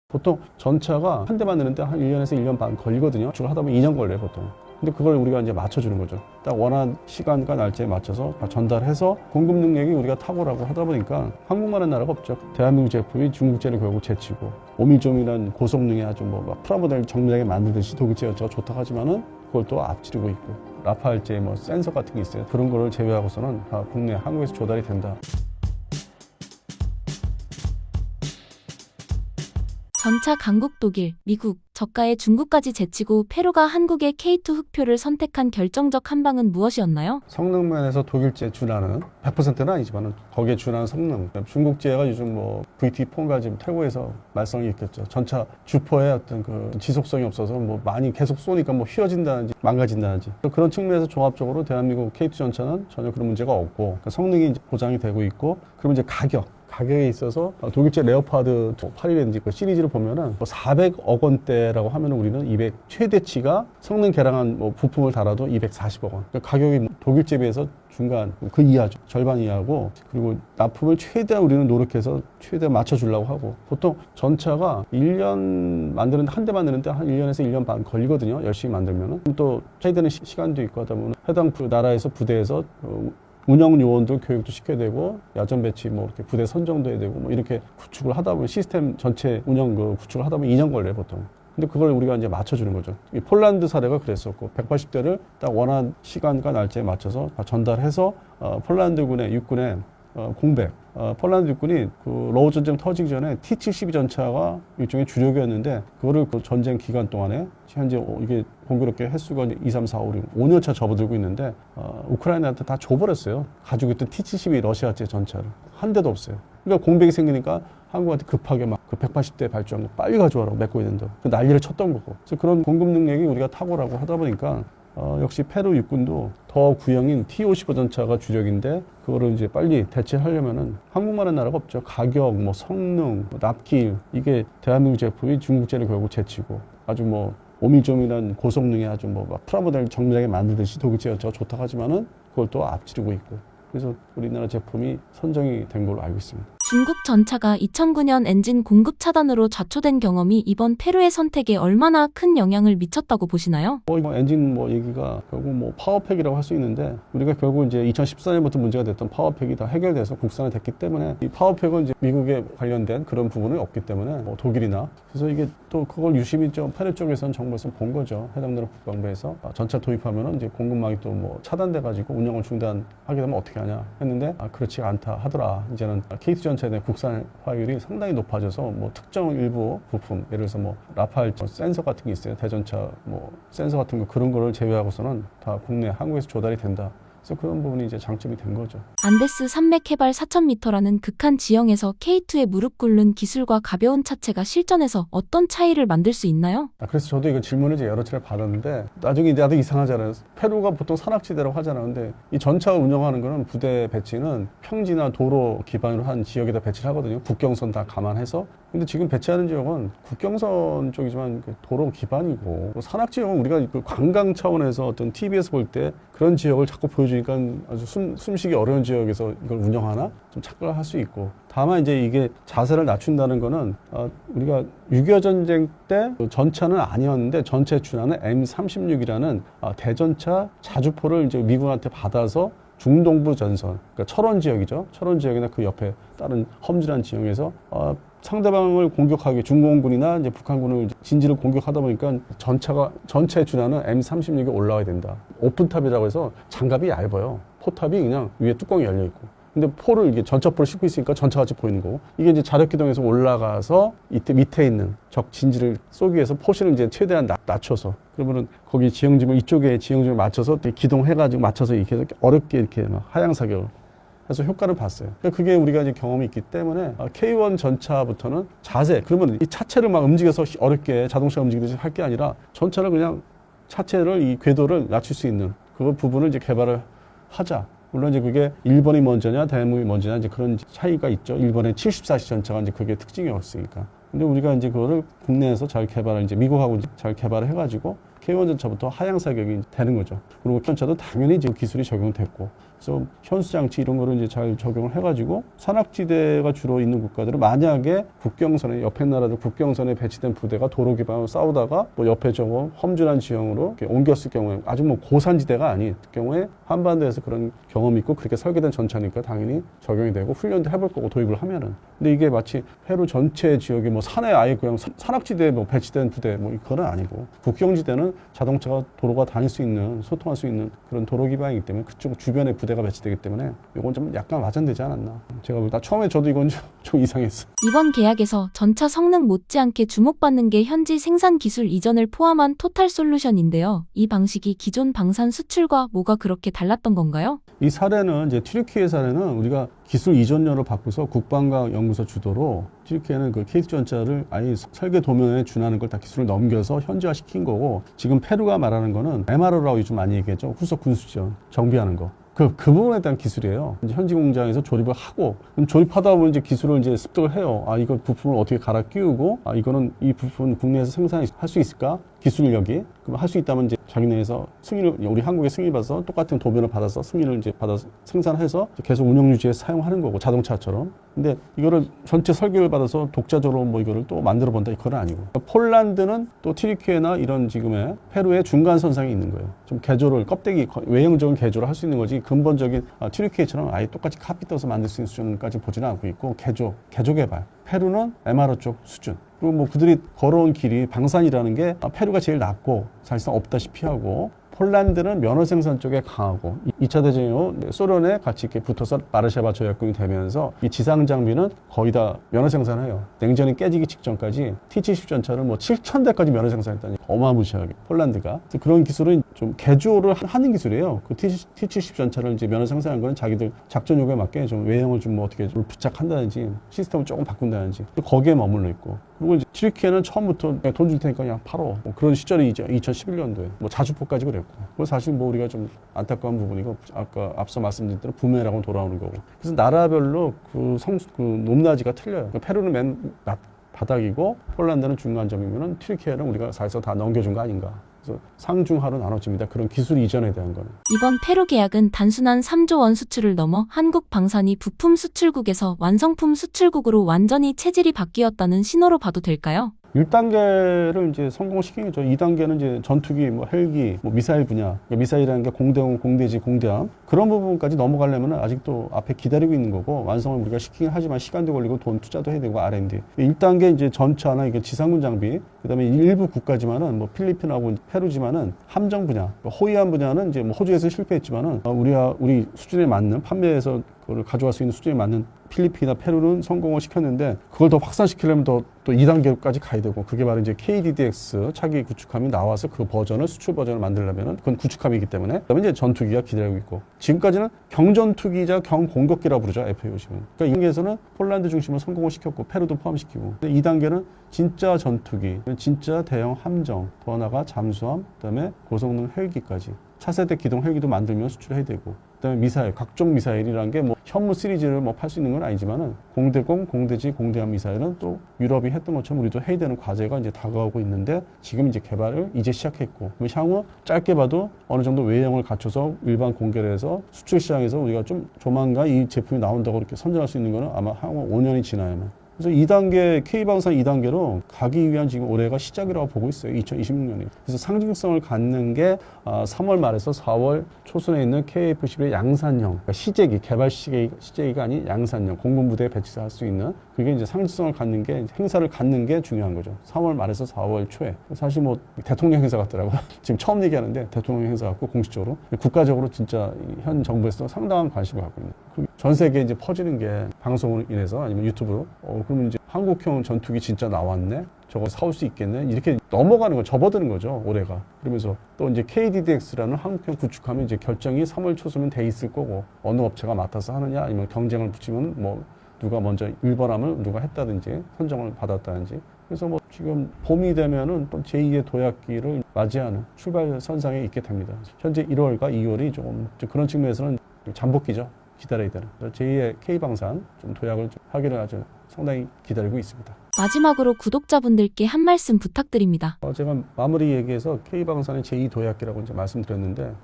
보통 전차가 한 대 만드는데 한 1년에서 1년 반 걸리거든요. 주로 하다 보면 2년 걸려요, 보통. 근데 그걸 우리가 이제 맞춰주는 거죠. 딱 원하는 시간과 날짜에 맞춰서 전달해서 공급 능력이 우리가 탁월하고 하다 보니까 한국만한 나라가 없죠. 대한민국 제품이 중국제를 결국 제치고 오밀조밀한 고성능의 아주 막 프라모델 정밀하게 만들듯이 독일제 여차가 좋다고 하지만은 그걸 또 앞지르고 있고 라파엘제 뭐 센서 같은 게 있어요. 그런 거를 제외하고서는 다 국내 한국에서 조달이 된다. 전차 강국 독일, 미국, 저가의 중국까지 제치고 페루가 한국의 K2 흑표를 선택한 결정적 한방은 무엇이었나요? 성능 면에서 독일제에 준하는 100%는 아니지만 거기에 준하는 성능. 중국제가 요즘 뭐 VT4가 지금 태고에서 말썽이 있겠죠. 전차 주포에 어떤 그 지속성이 없어서 뭐 많이 계속 쏘니까 뭐 휘어진다든지 망가진다든지 그런 측면에서 종합적으로 대한민국 K2 전차는 전혀 그런 문제가 없고 그러니까 성능이 이제 보장이 되고 있고 그러면 이제 가격에 있어서 독일제 레오파드 8이라든지 그 시리즈를 보면은 400억 원대라고 하면 우리는 최대치가 성능 개량한 뭐 부품을 달아도 240억 원. 그러니까 가격이 독일제에 비해서 중간 그 이하죠. 절반 이하고 그리고 납품을 최대한 우리는 노력해서 최대한 맞춰주려고 하고 보통 전차가 1년 만드는데 한 대 만드는데 한 1년에서 1년 반 걸리거든요. 열심히 만들면은 또 차이되는 시간도 있고 하다 보면 해당 나라에서 부대에서 운영 요원들 교육도 시켜야 되고 야전 배치 뭐 이렇게 부대 선정도 해야 되고 뭐 이렇게 구축을 하다 보면 시스템 전체 운영 그 구축을 하다 보면 2년 걸려요 보통. 근데 그걸 우리가 이제 맞춰주는 거죠. 이 폴란드 사례가 그랬었고 180대를 딱 원하는 시간과 날짜에 맞춰서 전달해서 폴란드군의 육군의 공백. 폴란드 육군이 그 러우 전쟁 터지기 전에 T-72 전차가 일종의 주력이었는데 그거를 그 전쟁 기간 동안에 현재 이게 공교롭게 횟수가 2, 3, 4, 5, 6, 5년차 접어들고 있는데 우크라이나한테 다 줘버렸어요. 가지고 있던 T-72 러시아제 전차를. 한 대도 없어요. 그러니까 공백이 생기니까 한국한테 급하게 막 그 180대 발주한 거 빨리 가져와라고 메꿔야 된다. 그 난리를 쳤던 거고. 그래서 그런 공급 능력이 우리가 탁월하고 하다 보니까 역시 페루 육군도 더 구형인 T-55 전차가 주력인데 그거를 이제 빨리 대체하려면은 한국만한 나라가 없죠. 가격, 뭐 성능, 뭐 납기 이게 대한민국 제품이 중국제를 결국 제치고 아주 뭐 오밀조밀한 고성능의 아주 막 프라모델 정밀하게 만들듯이 독일제 여차가 좋다고 하지만은 그걸 또 앞지르고 있고 그래서 우리나라 제품이 선정이 된 걸로 알고 있습니다. 중국 전차가 2009년 엔진 공급 차단으로 좌초된 경험이 이번 페루의 선택에 얼마나 큰 영향을 미쳤다고 보시나요? 이거 엔진 얘기가 결국 파워팩이라고 할 수 있는데 우리가 결국 이제 2014년부터 문제가 됐던 파워팩이 다 해결돼서 국산화 됐기 때문에 이 파워팩은 이제 미국에 관련된 그런 부분이 없기 때문에 독일이나 그래서 이게 또 그걸 유심히 좀 페루 쪽에서는 정부에서 본 거죠. 해당 나라 국방부에서 전차 도입하면은 이제 공급망이 또 차단돼 가지고 운영을 중단하게 되면 어떻게 하냐 했는데 그렇지 않다 하더라. 이제는 K2 전차에 대한 국산화율이 상당히 높아져서 특정 일부 부품 예를 들어서 라파엘 센서 같은 게 있어요. 대전차 센서 같은 거 그런 거를 제외하고서는 다 국내 한국에서 조달이 된다. 그래서 그런 부분이 이제 장점이 된 거죠. 안데스 산맥 해발 4,000m라는 극한 지형에서 K2에 무릎 꿇는 기술과 가벼운 차체가 실전에서 어떤 차이를 만들 수 있나요? 그래서 저도 이거 질문을 이제 여러 차례 받았는데 나중에 나도 이상하잖아요. 페루가 보통 산악지대라고 하잖아요. 근데 이 전차 운영하는 거는 부대 배치는 평지나 도로 기반으로 한 지역에다 배치를 하거든요. 국경선 다 감안해서. 근데 지금 배치하는 지역은 국경선 쪽이지만 도로 기반이고 산악 지역은 우리가 그 관광 차원에서 어떤 TV에서 볼 때 그런 지역을 자꾸 보여주니까 아주 숨쉬기 어려운 지역에서 이걸 운영하나 좀 착각을 할 수 있고 다만 이제 이게 자세를 낮춘다는 거는 우리가 6.25 전쟁 때 전차는 아니었는데 전차에 준하는 M36이라는 대전차 자주포를 이제 미국한테 받아서 중동부 전선, 그러니까 철원 지역이죠. 철원 지역이나 그 옆에 다른 험준한 지역에서 상대방을 공격하기 중공군이나 이제 북한군을 진지를 공격하다 보니까 전차에 준하는 M36이 올라와야 된다. 오픈탑이라고 해서 장갑이 얇아요. 포탑이 그냥 위에 뚜껑이 열려 있고. 근데 포를 이게 전차포를 싣고 있으니까 전차같이 보이는 거고 이게 이제 자력기동에서 올라가서 밑에 있는 적 진지를 쏘기 위해서 포실을 이제 최대한 낮춰서 그러면은 거기 이쪽에 지형지을 맞춰서 기동해가지고 맞춰서 이렇게 어렵게 이렇게 하향 사격을 해서 효과를 봤어요. 그게 우리가 이제 경험이 있기 때문에 K1 전차부터는 자세 그러면 이 차체를 막 움직여서 어렵게 자동차 움직이듯이 할 게 아니라 전차를 그냥 차체를 이 궤도를 낮출 수 있는 그 부분을 이제 개발을 하자. 물론 이제 그게 일본이 먼저냐 대한민국이 먼저냐 이제 그런 차이가 있죠. 일본의 74시 전차가 이제 그게 특징이었으니까. 근데 우리가 이제 그거를 국내에서 잘 개발을 이제 미국하고 잘 개발을 해가지고 K1전차부터 하향 사격이 되는 거죠. 그리고 전차도 당연히 지금 기술이 적용됐고, 그래서 현수 장치 이런 거를 이제 잘 적용을 해가지고 산악지대가 주로 있는 국가들은 만약에 국경선에 옆에 나라들 국경선에 배치된 부대가 도로 기반으로 싸우다가 뭐 옆에 저거 험준한 지형으로 이렇게 옮겼을 경우에 아주 뭐 고산지대가 아닌 경우에 한반도에서 그런 경험이 있고 그렇게 설계된 전차니까 당연히 적용이 되고 훈련도 해볼 거고 도입을 하면은. 근데 이게 마치 페루 전체 지역이 뭐 산에 아예 그냥 산악지대에 뭐 배치된 부대 뭐 그건 아니고 국경지대는 자동차가 도로가 다닐 수 있는 소통할 수 있는 그런 도로 기반이기 때문에 그쪽 주변에 부대가 배치되기 때문에 이건 좀 약간 와전되지 않았나. 제가 볼 때 처음에 저도 이건 좀 이상했어. 이번 계약에서 전차 성능 못지않게 주목받는 게 현지 생산 기술 이전을 포함한 토탈 솔루션인데요. 이 방식이 기존 방산 수출과 뭐가 그렇게 달랐던 건가요? 이 사례는 이제 튀르키예 사례는 우리가 기술 이전료를 받고서 국방과 연구소 주도로 튀르키예는 그 케이트 전차를 아예 설계 도면에 준하는 걸 다 기술을 넘겨서 현지화 시킨 거고, 지금 페루가 말하는 거는 MRO라고 요즘 많이 얘기했죠. 후속 군수지원 정비하는 거. 그 부분에 대한 기술이에요. 이제 현지 공장에서 조립을 하고, 그럼 조립하다 보면 이제 기술을 이제 습득을 해요. 아, 이거 부품을 어떻게 갈아 끼우고, 아, 이거는 이 부분 국내에서 생산할 수 있을까? 기술력이. 그럼 할 수 있다면 이제 자기네에서 승인을, 우리 한국에 승인 받아서 똑같은 도면을 받아서 승인을 이제 받아서 생산해서 계속 운영 유지에 사용하는 거고, 자동차처럼. 근데 이거를 전체 설계를 받아서 독자적으로 뭐 이거를 또 만들어 본다, 이건 아니고. 폴란드는 또 튀르키예나 이런 지금의 페루의 중간선상에 있는 거예요. 좀 개조를, 껍데기, 외형적인 개조를 할 수 있는 거지, 근본적인 튀르키예처럼 아예 똑같이 카피 떠서 만들 수 있는 수준까지 보지는 않고 있고, 개조 개발. 페루는 MRO 쪽 수준. 그리고 뭐 그들이 걸어온 길이 방산이라는 게 페루가 제일 낫고 사실상 없다시피 하고, 폴란드는 면허 생산 쪽에 강하고, 2차 대전 이후 소련에 같이 이렇게 붙어서 바르샤바 조약국이 되면서 이 지상 장비는 거의 다 면허 생산해요. 냉전이 깨지기 직전까지 T-70 전차를 뭐 7,000대까지 면허 생산했다니 어마무시하게 폴란드가. 그래서 그런 기술은 좀 개조를 하는 기술이에요. 그 T-70 전차를 이제 면허 생산한 거는 자기들 작전 요구에 맞게 좀 외형을 좀 뭐 어떻게 좀 부착한다든지 시스템을 조금 바꾼다든지 거기에 머물러 있고. 그리고 이제 튀르키예는 처음부터 돈 줄 테니까 그냥 팔어. 뭐 그런 시절이 이제 2011년도에 뭐 자주포까지 그랬고. 그거 사실 뭐 우리가 좀 안타까운 부분이고, 아까 앞서 말씀드린 대로 부메랑으로 돌아오는 거고. 그래서 나라별로 그 높낮이가 틀려요. 그러니까 페루는 맨 바닥이고 폴란드는 중간점이면은 튀르키예는 우리가 사실상 다 넘겨준 거 아닌가. 그래서 상중하로 나눠집니다. 그런 기술 이전에 대한 거는. 이번 페루 계약은 단순한 3조 원 수출을 넘어 한국 방산이 부품 수출국에서 완성품 수출국으로 완전히 체질이 바뀌었다는 신호로 봐도 될까요? 1단계를 이제 성공시킨 거죠. 2단계는 이제 전투기, 뭐 헬기, 뭐 미사일 분야. 그러니까 미사일이라는 게 공대공, 공대지, 공대함. 그런 부분까지 넘어가려면 아직도 앞에 기다리고 있는 거고, 완성을 우리가 시키긴 하지만 시간도 걸리고 돈 투자도 해야 되고, R&D. 1단계 이제 전차나 이게 지상군 장비, 그 다음에 일부 국가지만은 뭐 필리핀하고 페루지만은 함정 분야, 호위함 분야는 이제 뭐 호주에서 실패했지만은 우리 수준에 맞는 판매에서 그걸 가져갈 수 있는 수준에 맞는 필리핀이나 페루는 성공을 시켰는데, 그걸 더 확산시키려면 또 2단계까지 가야 되고, 그게 바로 이제 KDDX 차기 구축함이 나와서 그 버전을, 수출 버전을 만들려면은 그건 구축함이기 때문에, 그다음에 이제 전투기가 기다리고 있고, 지금까지는 경전투기자 경공격기라고 부르죠, FAO식은. 그러니까 이 단계에서는 폴란드 중심으로 성공을 시켰고, 페루도 포함시키고, 근데 2단계는 진짜 전투기, 진짜 대형 함정, 더 나아가 잠수함, 그다음에 고성능 헬기까지. 차세대 기동 헬기도 만들면 수출해야 되고, 그다음에 미사일, 각종 미사일이라는 게 뭐 현무 시리즈를 뭐 팔 수 있는 건 아니지만은 공대공, 공대지, 공대함 미사일은 또 유럽이 했던 것처럼 우리도 해야 되는 과제가 이제 다가오고 있는데, 지금 이제 개발을 이제 시작했고, 그럼 향후 짧게 봐도 어느 정도 외형을 갖춰서 일반 공개를 해서 수출 시장에서 우리가 좀 조만간 이 제품이 나온다고 이렇게 선전할 수 있는 거는 아마 향후 5년이 지나야만. 그래서 2단계, K방산 2단계로 가기 위한 지금 올해가 시작이라고 보고 있어요. 2026년이. 그래서 상징성을 갖는 게 3월 말에서 4월 초순에 있는 KF-11의 양산형, 그러니까 시제기, 개발 시제기가 아닌 양산형, 공군부대에 배치할 수 있는, 그게 이제 상징성을 갖는 게, 행사를 갖는 게 중요한 거죠. 3월 말에서 4월 초에. 사실 뭐 대통령 행사 같더라고요. 지금 처음 얘기하는데 대통령 행사 같고, 공식적으로. 국가적으로 진짜 현 정부에서도 상당한 관심을 갖고 있는. 전 세계에 이제 퍼지는 게 방송으로 인해서 아니면 유튜브로, 그러면 이제 한국형 전투기 진짜 나왔네? 저거 사올 수 있겠네? 이렇게 넘어가는 거, 접어드는 거죠, 올해가. 그러면서 또 이제 KDDX라는 한국형 구축하면 이제 결정이 3월 초순은 돼 있을 거고, 어느 업체가 맡아서 하느냐, 아니면 경쟁을 붙이면 뭐 누가 먼저 일벌함을 누가 했다든지, 선정을 받았다든지. 그래서 뭐 지금 봄이 되면은 또 제2의 도약기를 맞이하는 출발 선상에 있게 됩니다. 현재 1월과 2월이 조금 그런 측면에서는 잠복기죠. 기다려야 되는. 제2의 K방산 좀 도약을 하기를 아주 상당히 기다리고 있습니다. 마지막으로 구독자분들께 한 말씀 부탁드립니다. 제가 마무리 얘기해서 K방산의 제2도약기라고 이제 말씀드렸는데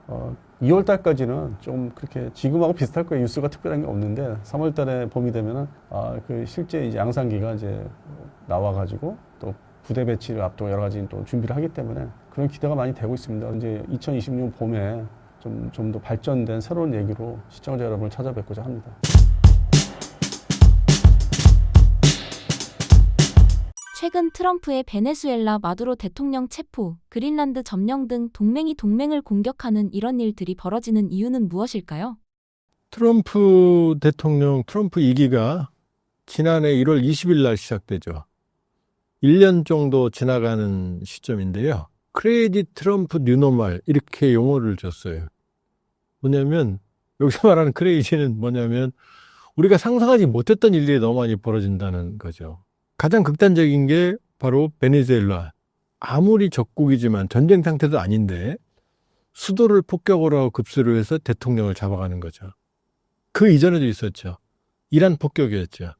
2월 달까지는 좀 그렇게 지금하고 비슷할 거예요. 뉴스가 특별한 게 없는데 3월 달에 봄이 되면은 그 실제 이제 양산기가 이제 나와가지고 또 부대 배치를 앞두고 여러 가지 또 준비를 하기 때문에 그런 기대가 많이 되고 있습니다. 이제 2026년 봄에 좀 더 발전된 새로운 얘기로 시청자 여러분을 찾아뵙고자 합니다. 최근 트럼프의 베네수엘라 마두로 대통령 체포, 그린란드 점령 등 동맹이 동맹을 공격하는 이런 일들이 벌어지는 이유는 무엇일까요? 트럼프 대통령 트럼프 2기가 지난해 1월 20일 날 시작되죠. 1년 정도 지나가는 시점인데요. 크레이지 트럼프 뉴노멀 이렇게 용어를 줬어요. 뭐냐면 여기서 말하는 크레이지는 뭐냐면 우리가 상상하지 못했던 일들이 너무 많이 벌어진다는 거죠. 가장 극단적인 게 바로 베네수엘라. 아무리 적국이지만 전쟁 상태도 아닌데 수도를 폭격으로 하고 급수를 해서 대통령을 잡아가는 거죠. 그 이전에도 있었죠. 이란 폭격이었죠.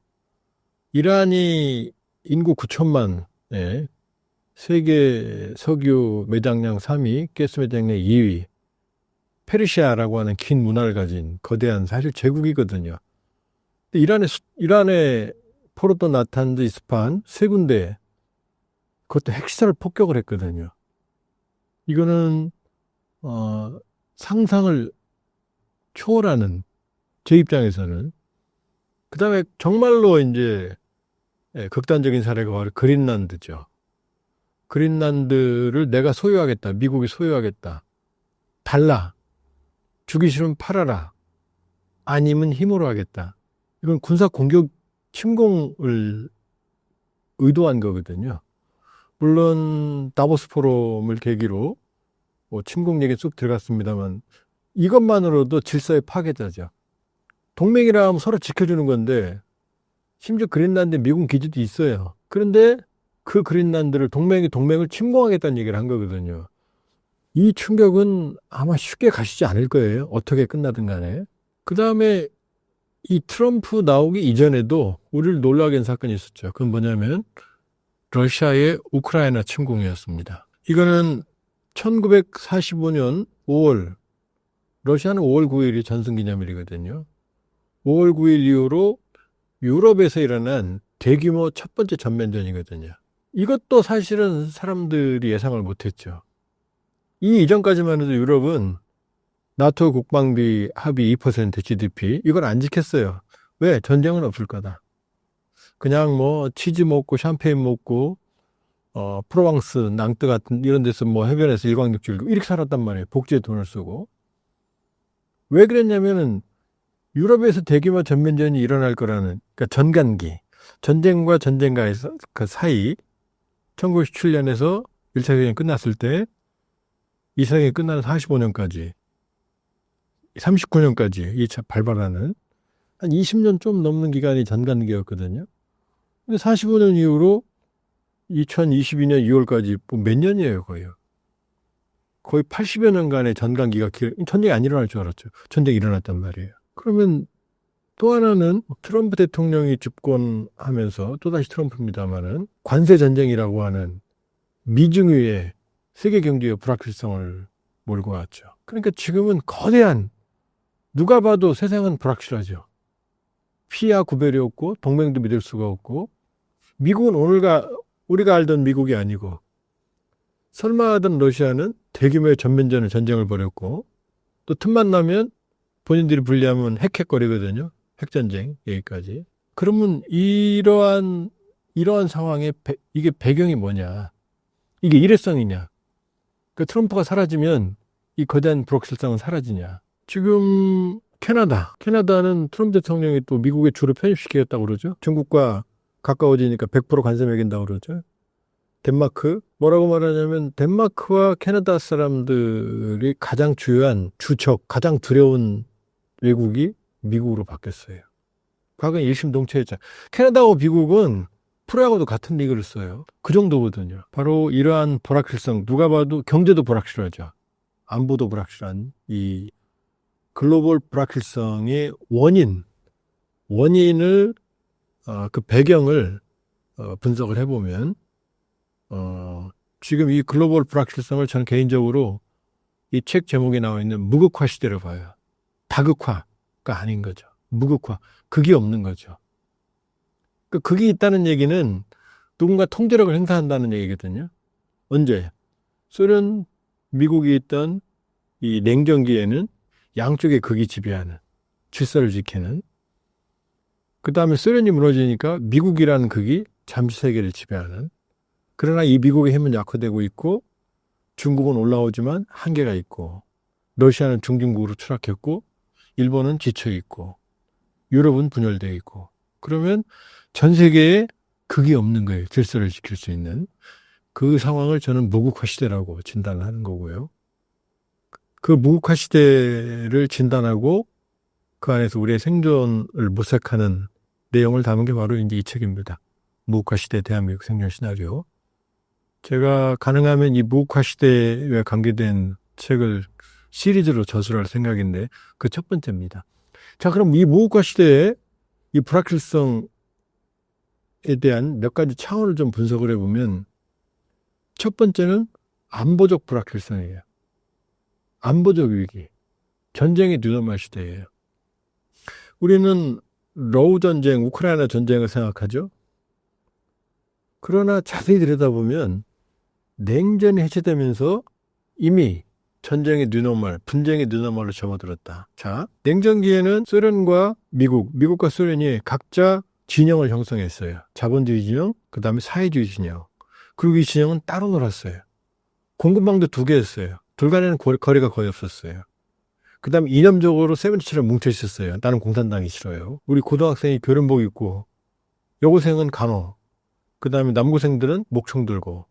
이란이 인구 9천만, 세계 석유 매장량 3위, 가스 매장량 2위, 페르시아라고 하는 긴 문화를 가진 거대한 사실 제국이거든요. 이란의 포르토, 나탄즈, 이스파한 세 군데, 그것도 핵시설을 폭격을 했거든요. 이거는 상상을 초월하는, 제 입장에서는. 그 다음에 정말로 이제 극단적인 사례가 바로 그린란드죠. 그린란드를 내가 소유하겠다. 미국이 소유하겠다. 달라. 주기 싫으면 팔아라. 아니면 힘으로 하겠다. 이건 군사 공격 침공을 의도한 거거든요. 물론 다보스 포럼을 계기로 침공 얘기 쑥 들어갔습니다만 이것만으로도 질서의 파괴자죠. 동맹이라 하면 서로 지켜주는 건데 심지어 그린란드에 미군 기지도 있어요. 그런데 그 그린란드를 동맹을 침공하겠다는 얘기를 한 거거든요. 이 충격은 아마 쉽게 가시지 않을 거예요. 어떻게 끝나든 간에. 그 다음에 이 트럼프 나오기 이전에도 우리를 놀라게 한 사건이 있었죠. 그건 뭐냐면 러시아의 우크라이나 침공이었습니다. 이거는 1945년 5월, 러시아는 5월 9일이 전승기념일이거든요. 5월 9일 이후로 유럽에서 일어난 대규모 첫 번째 전면전이거든요. 이것도 사실은 사람들이 예상을 못했죠. 이 이전까지만 해도 유럽은 나토 국방비 합의 2% GDP 이걸 안 지켰어요. 왜? 전쟁은 없을 거다. 그냥 뭐 치즈 먹고 샴페인 먹고 프로방스, 낭뜨 같은 이런 데서 뭐 해변에서 일광욕 즐기고 이렇게 살았단 말이에요. 복지에 돈을 쓰고. 왜 그랬냐면은 유럽에서 대규모 전면전이 일어날 거라는, 그러니까 전간기, 전쟁과 전쟁과에서 그 사이 1917년에서 1차 대전이 끝났을 때 2차 대전이 끝나는 45년까지 39년까지 2차 발발하는 한 20년 좀 넘는 기간이 전간기였거든요. 근데 45년 이후로 2022년 2월까지 몇 년이에요, 거의 80여 년간의 전간기가 전쟁이 안 일어날 줄 알았죠. 전쟁이 일어났단 말이에요. 그러면 또 하나는 트럼프 대통령이 집권하면서 또다시 트럼프입니다마는 관세 전쟁이라고 하는 미중유의 세계 경제의 불확실성을 몰고 왔죠. 그러니까 지금은 거대한, 누가 봐도 세상은 불확실하죠. 피와 구별이 없고 동맹도 믿을 수가 없고 미국은 우리가 알던 미국이 아니고 설마 하던 러시아는 대규모의 전쟁을 벌였고 또 틈만 나면 본인들이 불리하면 핵거리거든요. 핵전쟁 여기까지. 그러면 이러한 상황에 이게 배경이 뭐냐? 이게 일회성이냐? 그러니까 트럼프가 사라지면 이 거대한 불확실성은 사라지냐? 지금 캐나다는 트럼프 대통령이 또 미국에 주로 편입시키겠다고 그러죠. 중국과 가까워지니까 100% 관세 매긴다고 그러죠. 덴마크, 뭐라고 말하냐면 덴마크와 캐나다 사람들이 가장 주요한 주적, 가장 두려운 외국이 미국으로 바뀌었어요. 과거에 일심동체였죠. 캐나다하고 미국은 프로야구도 같은 리그를 써요. 그 정도거든요. 바로 이러한 불확실성, 누가 봐도 경제도 불확실하죠. 안보도 불확실한 이 글로벌 불확실성의 원인을 그 배경을 분석을 해보면 지금 이 글로벌 불확실성을 저는 개인적으로 이 책 제목에 나와 있는 무극화 시대로 봐요. 다극화가 아닌 거죠. 무극화. 극이 없는 거죠. 그 극이 있다는 얘기는 누군가 통제력을 행사한다는 얘기거든요. 언제? 소련, 미국이 있던 이 냉전기에는 양쪽의 극이 지배하는, 질서를 지키는. 그 다음에 소련이 무너지니까 미국이라는 극이 잠시 세계를 지배하는. 그러나 이 미국의 힘은 약화되고 있고 중국은 올라오지만 한계가 있고 러시아는 중진국으로 추락했고 일본은 지쳐 있고 유럽은 분열되어 있고 그러면 전 세계에 극이 없는 거예요. 질서를 지킬 수 있는. 그 상황을 저는 무국화 시대라고 진단을 하는 거고요. 그 무국화 시대를 진단하고 그 안에서 우리의 생존을 모색하는 내용을 담은 게 바로 이제 이 책입니다. 무국화 시대 대한민국 생존 시나리오. 제가 가능하면 이 무국화 시대에 관계된 책을 시리즈로 저술할 생각인데 그 첫 번째입니다. 자, 그럼 이 무국화 시대의 이 불확실성에 대한 몇 가지 차원을 좀 분석을 해보면 첫 번째는 안보적 불확실성이에요. 안보적 위기. 전쟁의 뉴노멀 시대예요. 우리는 러우 전쟁, 우크라이나 전쟁을 생각하죠. 그러나 자세히 들여다보면 냉전이 해체되면서 이미 전쟁의 뉴노멀, 분쟁의 뉴노멀로 접어들었다. 자, 냉전기에는 소련과 미국과 소련이 각자 진영을 형성했어요. 자본주의 진영, 그 다음에 사회주의 진영. 그리고 이 진영은 따로 놀았어요. 공급망도 두 개였어요. 둘 간에는 거리가 거의 없었어요. 그 다음에 이념적으로 세븐처럼 뭉쳐 있었어요. 나는 공산당이 싫어요. 우리 고등학생이 교련복 입고, 여고생은 간호, 그 다음에 남고생들은 목총 들고.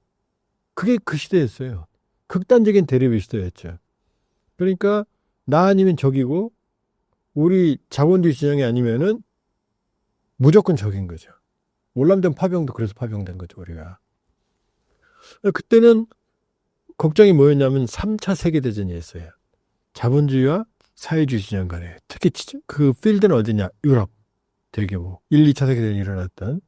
그게 그 시대였어요. 극단적인 대립의 시대였죠. 그러니까 나 아니면 적이고 우리 자본주의 진영이 아니면은 무조건 적인 거죠. 월남전 파병도 그래서 파병된 거죠, 우리가. 그때는 걱정이 뭐였냐면 3차 세계대전이었어요. 자본주의와 사회주의 진영 간에. 특히 그 필드는 어디냐? 유럽. 대규모. 1, 2차 세계대전이 일어났던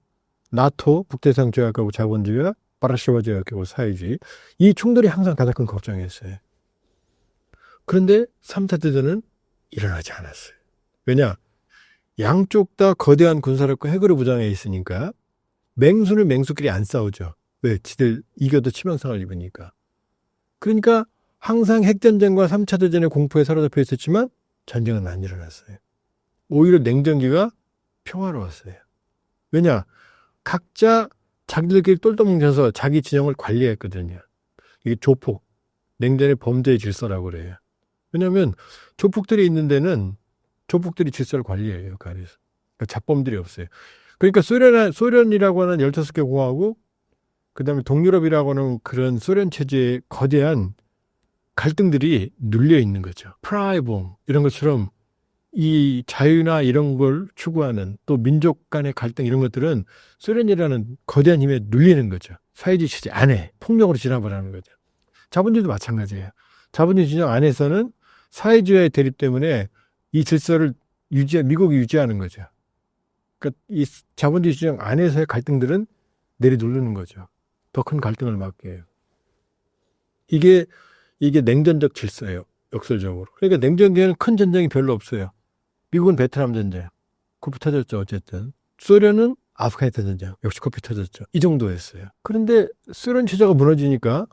나토, 북대서양 조약하고 자본주의와 바르샤바 조약하고 사회주의. 이 충돌이 항상 가장 큰 걱정이었어요. 그런데 3차 대전은 일어나지 않았어요. 왜냐? 양쪽 다 거대한 군사력과 핵으로 부장해 있으니까 맹수는 맹수끼리 안 싸우죠. 왜? 지들 이겨도 치명상을 입으니까. 그러니까 항상 핵전쟁과 3차 대전의 공포에 사로잡혀 있었지만 전쟁은 안 일어났어요. 오히려 냉전기가 평화로웠어요. 왜냐? 각자 자기들끼리 똘똘 뭉쳐서 자기 진영을 관리했거든요. 이게 조폭, 냉전의 범죄의 질서라고 그래요. 왜냐하면 조폭들이 있는 데는 조폭들이 질서를 관리해요. 그 안에서. 그러니까 잡범들이 없어요. 그러니까 소련이라고 하는 15개 공화국, 그 다음에 동유럽이라고 하는 그런 소련 체제의 거대한 갈등들이 눌려 있는 거죠. 프라이봉 이런 것처럼 이 자유나 이런 걸 추구하는 또 민족 간의 갈등 이런 것들은 소련이라는 거대한 힘에 눌리는 거죠. 사회주의 체제 안에 폭력으로 진압을 하는 거죠. 자본주의도 마찬가지예요. 자본주의 진영 안에서는 사회주의의 대립 때문에 이 질서를 미국이 유지하는 거죠. 그러니까 이 자본주의 진영 안에서의 갈등들은 내리누르는 거죠. 더 큰 갈등을 막게 해요. 이게 냉전적 질서예요. 역설적으로. 그러니까 냉전기에는 큰 전쟁이 별로 없어요. 미국은 베트남 전쟁. 코피 터졌죠. 어쨌든. 소련은 아프가니스탄 전쟁. 역시 코피 터졌죠. 이 정도였어요. 그런데 소련 체제가 무너지니까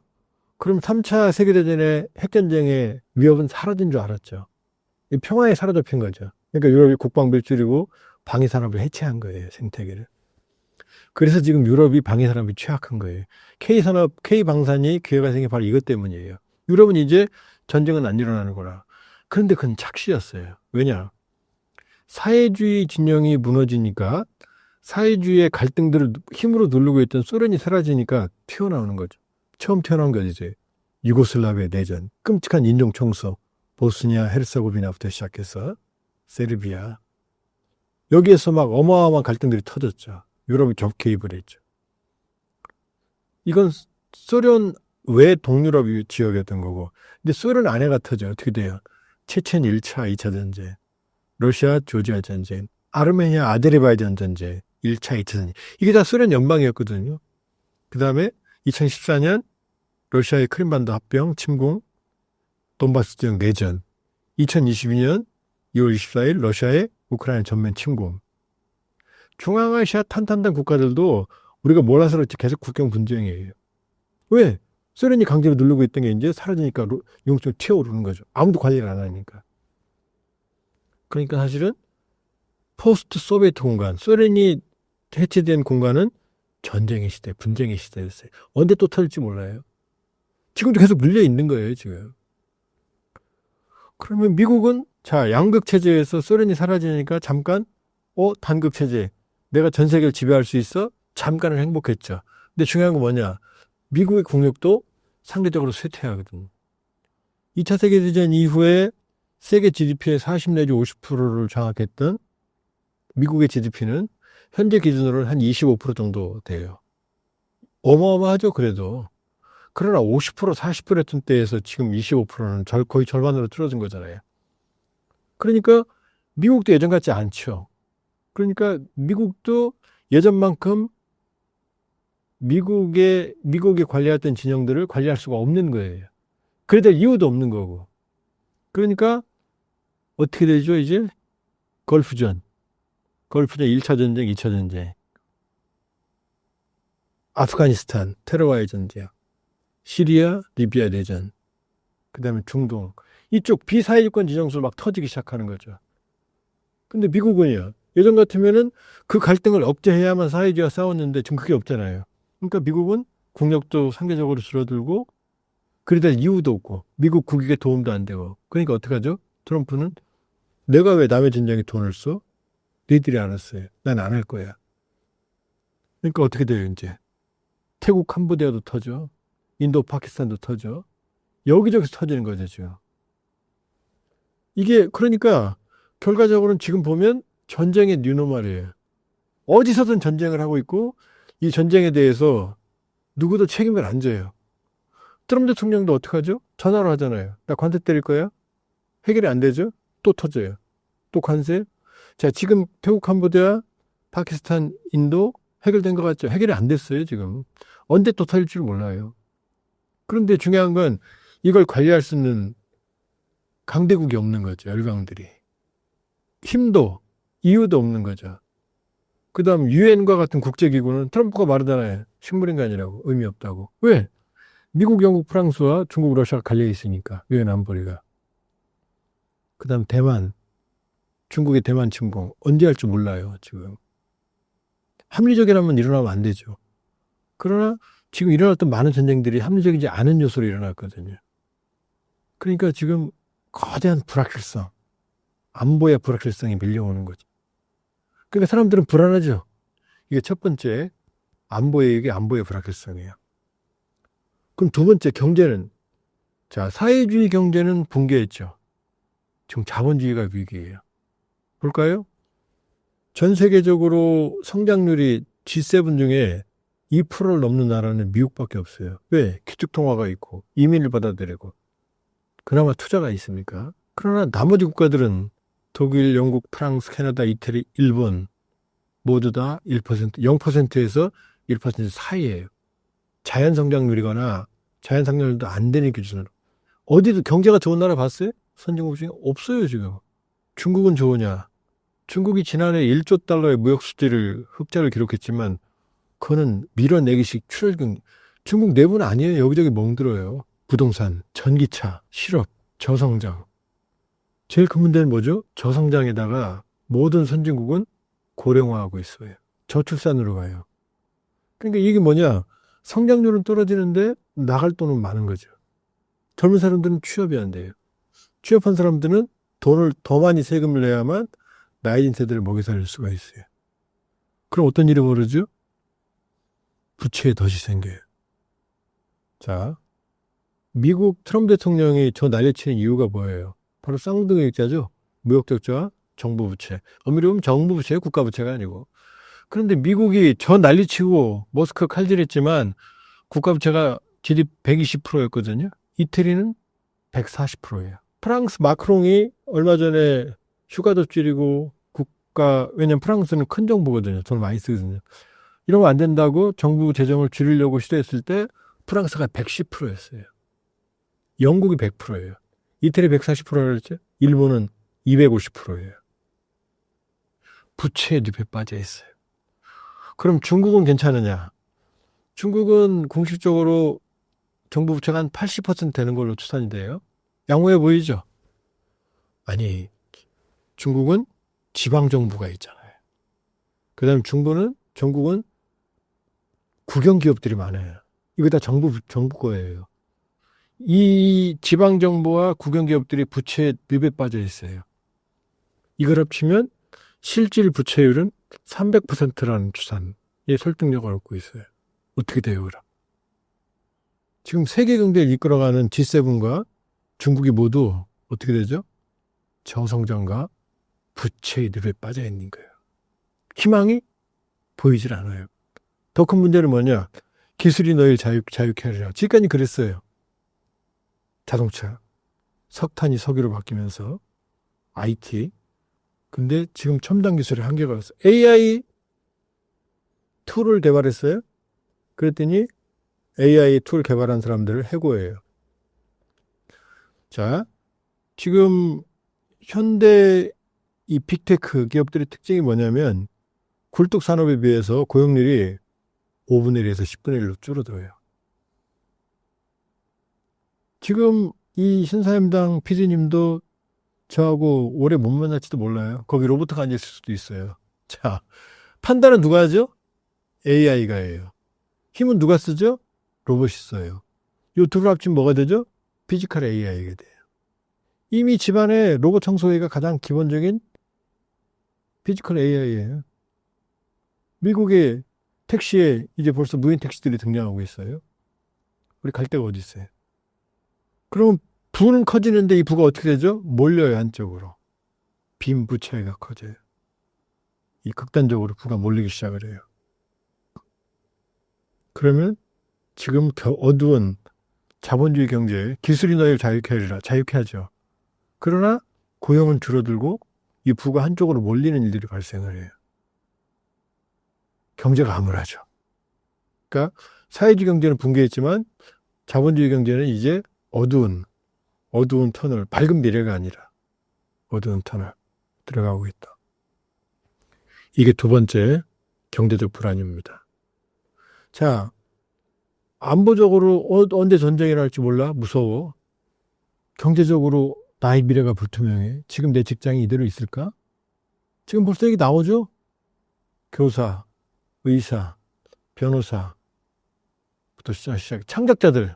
그럼 3차 세계대전의 핵전쟁의 위협은 사라진 줄 알았죠. 평화에 사로잡힌 거죠. 그러니까 유럽이 국방비를 줄이고 방위산업을 해체한 거예요. 생태계를. 그래서 지금 유럽이 방위산업이 취약한 거예요. K방산이 기회가 생긴 게 바로 이것 때문이에요. 유럽은 이제 전쟁은 안 일어나는 거라. 그런데 그건 착시였어요. 왜냐? 사회주의 진영이 무너지니까 사회주의의 갈등들을 힘으로 누르고 있던 소련이 사라지니까 튀어나오는 거죠. 처음 튀어나온 게 어디죠? 유고슬라비아 내전, 끔찍한 인종청소, 보스니아 헤르체고비나부터 시작해서 세르비아. 여기에서 막 어마어마한 갈등들이 터졌죠. 유럽이 개입을 했죠. 이건 소련 외 동유럽 지역이었던 거고. 근데 소련 안에가 터져. 어떻게 돼요? 체첸 1차, 2차 전쟁, 러시아 조지아 전쟁, 아르메니아 아제르바이잔 전쟁, 1차, 2차 전쟁. 이게 다 소련 연방이었거든요. 그 다음에 2014년 러시아의 크림반도 합병, 침공, 돈바스 지역 내전. 2022년 2월 24일 러시아의 우크라이나 전면 침공. 중앙아시아 탄탄한 국가들도 우리가 몰라서 그렇지 계속 국경 분쟁이에요. 왜? 소련이 강제로 누르고 있던 게 이제 사라지니까 용적으로 튀어오르는 거죠. 아무도 관리를 안 하니까. 그러니까 사실은 포스트 소비에트 공간, 소련이 해체된 공간은 전쟁의 시대, 분쟁의 시대였어요. 언제 또 터질지 몰라요. 지금도 계속 물려 있는 거예요, 지금. 그러면 미국은 자, 양극 체제에서 소련이 사라지니까 잠깐 단극 체제. 내가 전 세계를 지배할 수 있어? 잠깐은 행복했죠. 근데 중요한 건 뭐냐? 미국의 국력도 상대적으로 쇠퇴하거든. 2차 세계대전 이후에 세계 GDP의 40 내지 50%를 장악했던 미국의 GDP는 현재 기준으로는 한 25% 정도 돼요. 어마어마하죠, 그래도. 그러나 50%, 40%였던 때에서 지금 25%는 거의 절반으로 줄어든 거잖아요. 그러니까 미국도 예전 같지 않죠. 그러니까 미국도 예전만큼 미국이 관리했던 진영들을 관리할 수가 없는 거예요. 그래야 될 이유도 없는 거고. 그러니까 어떻게 되죠, 이제? 걸프전 1차 전쟁, 2차 전쟁. 아프가니스탄, 테러와의 전쟁. 시리아, 리비아 내전. 그 다음에 중동. 이쪽 비사회주권 지정술 막 터지기 시작하는 거죠. 근데 미국은요, 예전 같으면은 그 갈등을 억제해야만 사회주의와 싸웠는데 지금 그게 없잖아요. 그러니까 미국은 국력도 상대적으로 줄어들고 그래야 될 이유도 없고 미국 국익에 도움도 안 되고 그러니까 어떡하죠? 트럼프는 내가 왜 남의 전쟁에 돈을 써? 너희들이 안 했어요. 난 안 할 거야. 그러니까 어떻게 돼요 이제? 태국 캄보디아도 터져. 인도 파키스탄도 터져. 여기저기서 터지는 거죠 지금. 이게 그러니까 결과적으로는 지금 보면 전쟁의 뉴노멀이에요. 어디서든 전쟁을 하고 있고 이 전쟁에 대해서 누구도 책임을 안 져요. 트럼프 대통령도 어떡하죠? 전화로 하잖아요. 나 관세 때릴 거야? 해결이 안 되죠? 또 터져요. 또 관세? 자, 지금 태국, 캄보디아, 파키스탄, 인도 해결된 것 같죠? 해결이 안 됐어요, 지금. 언제 또 터질 줄 몰라요. 그런데 중요한 건 이걸 관리할 수 있는 강대국이 없는 거죠, 열강들이. 힘도, 이유도 없는 거죠. 그 다음 유엔과 같은 국제기구는 트럼프가 말하잖아요. 식물인간이라고, 의미 없다고. 왜? 미국, 영국, 프랑스와 중국, 러시아가 갈려 있으니까, 유엔 안보리가. 그 다음 대만, 중국의 대만 침공, 언제 할 줄 몰라요, 지금. 합리적이라면 일어나면 안 되죠. 그러나 지금 일어났던 많은 전쟁들이 합리적이지 않은 요소로 일어났거든요. 그러니까 지금 거대한 불확실성, 안보의 불확실성이 밀려오는 거죠. 그러니까 사람들은 불안하죠. 이게 첫 번째, 안보의 불확실성이에요. 그럼 두 번째, 경제는. 자, 사회주의 경제는 붕괴했죠. 지금 자본주의가 위기예요. 볼까요? 전 세계적으로 성장률이 G7 중에 2%를 넘는 나라는 미국밖에 없어요. 왜? 기축통화가 있고 이민을 받아들이고 그나마 투자가 있습니까? 그러나 나머지 국가들은 독일, 영국, 프랑스, 캐나다, 이태리, 일본 모두 다 1%, 0%에서 1% 사이예요. 자연 성장률이거나 자연 성장률도 안 되는 기준으로. 어디도 경제가 좋은 나라 봤어요? 선진국 중에 없어요, 지금. 중국은 좋으냐? 중국이 지난해 1조 달러의 무역 수지를 흑자를 기록했지만 그거는 밀어내기식 출혈경. 중국 내부는 아니에요. 여기저기 멍들어요. 부동산, 전기차, 실업, 저성장. 제일 큰 문제는 뭐죠? 저성장에다가 모든 선진국은 고령화하고 있어요. 저출산으로 가요. 그러니까 이게 뭐냐? 성장률은 떨어지는데 나갈 돈은 많은 거죠. 젊은 사람들은 취업이 안 돼요. 취업한 사람들은 돈을 더 많이 세금을 내야만 나이든 세대를 먹여 살릴 수가 있어요. 그럼 어떤 일이 벌어지죠? 부채의 덫이 생겨요. 자, 미국 트럼프 대통령이 저 난리치는 이유가 뭐예요? 바로 쌍둥이 액자죠. 무역적자와 정부 부채. 엄밀히 보면 정부 부채예요. 국가 부채가 아니고. 그런데 미국이 저 난리치고 머스크 칼질했지만 국가 부채가 GDP 120%였거든요. 이태리는 140%예요. 프랑스 마크롱이 얼마 전에 휴가도 줄이고 국가, 왜냐면 프랑스는 큰 정부거든요. 돈을 많이 쓰거든요. 이러면 안 된다고 정부 재정을 줄이려고 시도했을 때 프랑스가 110%였어요. 영국이 100%예요. 이태리 140%라 그랬죠? 일본은 250%예요. 부채의 늪에 빠져 있어요. 그럼 중국은 괜찮으냐? 중국은 공식적으로 정부 부채가 한 80% 되는 걸로 추산이 돼요. 양호해 보이죠? 아니, 중국은 지방정부가 있잖아요. 그 다음에 전국은 국영기업들이 많아요. 이거 다 정부 거예요. 이 지방정부와 국영기업들이 부채 늪에 빠져 있어요. 이걸 합치면 실질 부채율은 300%라는 추산에 설득력을 얻고 있어요. 어떻게 돼요, 그럼? 지금 세계 경제를 이끌어가는 G7과 중국이 모두 어떻게 되죠? 저성장과 부채의 늪에 빠져 있는 거예요. 희망이 보이질 않아요. 더 큰 문제는 뭐냐? 기술이 너희를 자유케 하리라. 지금까지 그랬어요. 자동차, 석탄이 석유로 바뀌면서 IT. 근데 지금 첨단 기술의 한계가 왔어요. AI 툴을 개발했어요. 그랬더니 AI 툴 개발한 사람들을 해고해요. 자, 지금 현대 이 빅테크 기업들의 특징이 뭐냐면 굴뚝 산업에 비해서 고용률이 5분의 1에서 10분의 1로 줄어들어요. 지금 이 신사임당 PD님도 저하고 오래 못 만날지도 몰라요. 거기 로봇가 앉아있을 수도 있어요. 자, 판단은 누가 하죠? AI가 해요. 힘은 누가 쓰죠? 로봇이 써요. 이 둘을 합치면 뭐가 되죠? 피지컬 AI가 돼요. 이미 집안에 로봇 청소기가 가장 기본적인 피지컬 AI예요. 미국의 택시에 이제 벌써 무인 택시들이 등장하고 있어요. 우리 갈 데가 어디 있어요? 그럼 부는 커지는데 이 부가 어떻게 되죠? 몰려요, 한쪽으로. 빈부 차이가 커져요. 이 극단적으로 부가 몰리기 시작을 해요. 그러면 지금 어두운 자본주의 경제에 기술이 너희를 자유케 하리라. 자유케 하죠. 그러나 고용은 줄어들고 이 부가 한쪽으로 몰리는 일들이 발생을 해요. 경제가 암울하죠. 그러니까 사회주의 경제는 붕괴했지만 자본주의 경제는 이제 어두운 터널, 밝은 미래가 아니라 어두운 터널 들어가고 있다. 이게 두 번째 경제적 불안입니다. 자, 안보적으로 언제 전쟁이 날지 몰라? 무서워. 경제적으로 나의 미래가 불투명해. 지금 내 직장이 이대로 있을까? 지금 벌써 얘기 나오죠? 교사, 의사, 변호사부터 시작. 창작자들.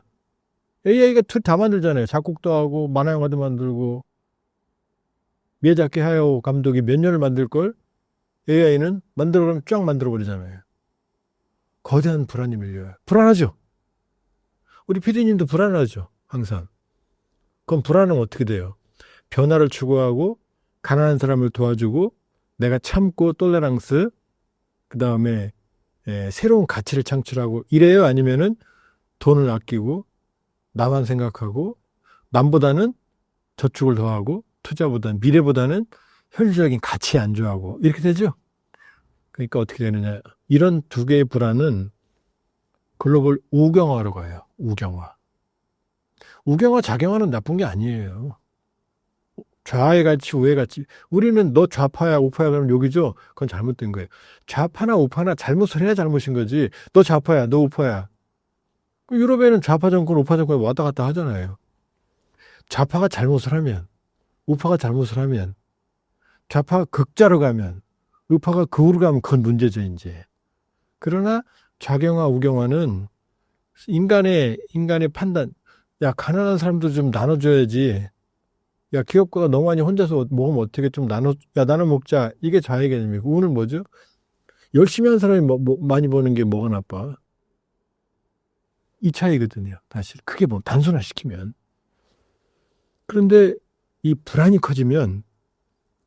AI가 툴 다 만들잖아요. 작곡도 하고 만화영화도 만들고. 미야자키 하야오 감독이 몇 년을 만들걸? AI는 만들어보면 쫙 만들어버리잖아요. 거대한 불안이 밀려요. 불안하죠? 우리 PD님도 불안하죠? 항상. 그럼 불안은 어떻게 돼요? 변화를 추구하고 가난한 사람을 도와주고 내가 참고 톨레랑스 그 다음에 새로운 가치를 창출하고 이래요? 아니면은 돈을 아끼고 나만 생각하고 남보다는 저축을 더하고 투자보다는 미래보다는 현실적인 가치에 안주하고 이렇게 되죠? 그러니까 어떻게 되느냐. 이런 두 개의 불안은 글로벌 우경화로 가요. 우경화. 우경화, 작용화는 나쁜 게 아니에요. 좌의 가치, 우의 가치. 우리는 너 좌파야, 우파야 그러면 욕이죠? 그건 잘못된 거예요. 좌파나 우파나 잘못을 해야 잘못인 거지. 너 좌파야, 너 우파야. 유럽에는 좌파 정권, 우파 정권 왔다 갔다 하잖아요. 좌파가 잘못을 하면, 우파가 잘못을 하면, 좌파가 극자로 가면, 우파가 극으로 가면 그건 문제죠, 이제. 그러나 좌경화, 우경화는 인간의 판단, 야, 가난한 사람도 좀 나눠줘야지. 야, 기업가가 너무 많이 혼자서 먹으면 어떻게 좀 야, 나눠 먹자. 이게 좌의 개념이고, 우는 뭐죠? 열심히 한 사람이 많이 버는 게 뭐가 나빠? 이 차이거든요. 사실 크게 보면 단순화시키면. 그런데 이 불안이 커지면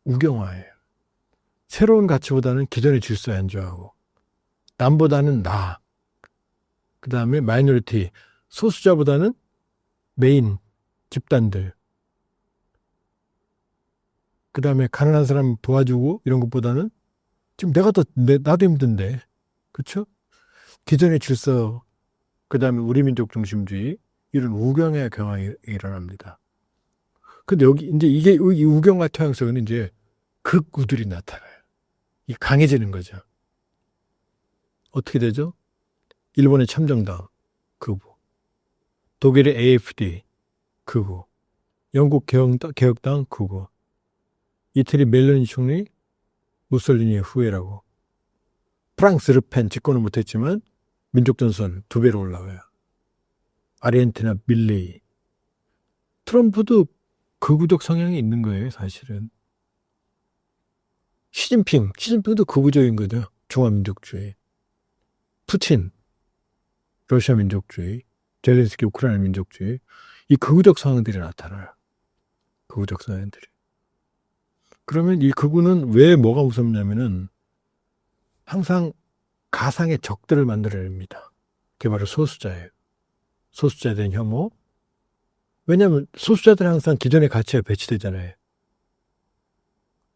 우경화예요. 새로운 가치보다는 기존의 질서에 안주하고 남보다는 나. 그 다음에 마이너리티, 소수자보다는 메인 집단들. 그 다음에 가난한 사람 도와주고 이런 것보다는 지금 나도 힘든데. 그쵸? 기존의 질서, 그 다음에 우리 민족 중심주의, 이런 우경의 경향이 일어납니다. 근데 여기 이제 이 우경과 토양 속에는 이제 극우들이 나타나요. 이 강해지는 거죠. 어떻게 되죠? 일본의 참정당, 극우. 독일의 AFD, 극우. 영국 개혁당, 극우. 이태리 멜로니 총리, 무솔리니의 후예라고. 프랑스 르펜 집권은 못했지만 민족전선 2배로 올라와요. 아르헨티나 밀레이. 트럼프도 극우적 성향이 있는 거예요, 사실은. 시진핑도 극우적인 거죠. 중화민족주의. 푸틴, 러시아 민족주의. 젤렌스키 우크라이나 민족주의. 이 극우적 성향들이 나타나요. 극우적 성향들이. 그러면 이 극우는 왜 뭐가 무섭냐면은 항상 가상의 적들을 만들어냅니다. 그게 바로 소수자예요. 소수자에 대한 혐오. 왜냐하면 소수자들은 항상 기존의 가치에 배치되잖아요.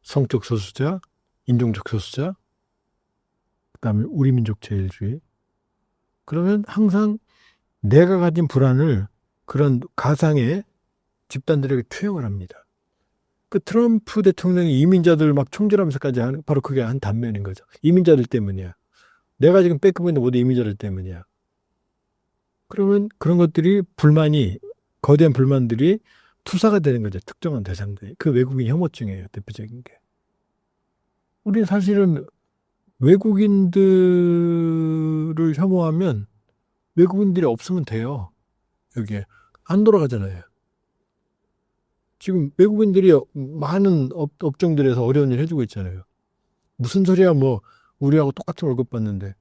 성적 소수자, 인종적 소수자, 그 다음에 우리 민족 제일주의. 그러면 항상 내가 가진 불안을 그런 가상의 집단들에게 투영을 합니다. 그 트럼프 대통령이 이민자들 막 총질하면서까지 하는 바로 그게 한 단면인 거죠. 이민자들 때문이야. 내가 지금 뺏기고 있는 모든 이민자들 때문이야. 그러면 그런 것들이 거대한 불만들이 투사가 되는 거죠. 특정한 대상들. 그 외국인 혐오증이에요. 대표적인 게. 우리는 사실은 외국인들을 혐오하면 외국인들이 없으면 돼요. 여기에. 안 돌아가잖아요. 지금 외국인들이 많은 업종들에서 어려운 일 해주고 있잖아요. 무슨 소리야, 우리하고 똑같은 월급 받는데.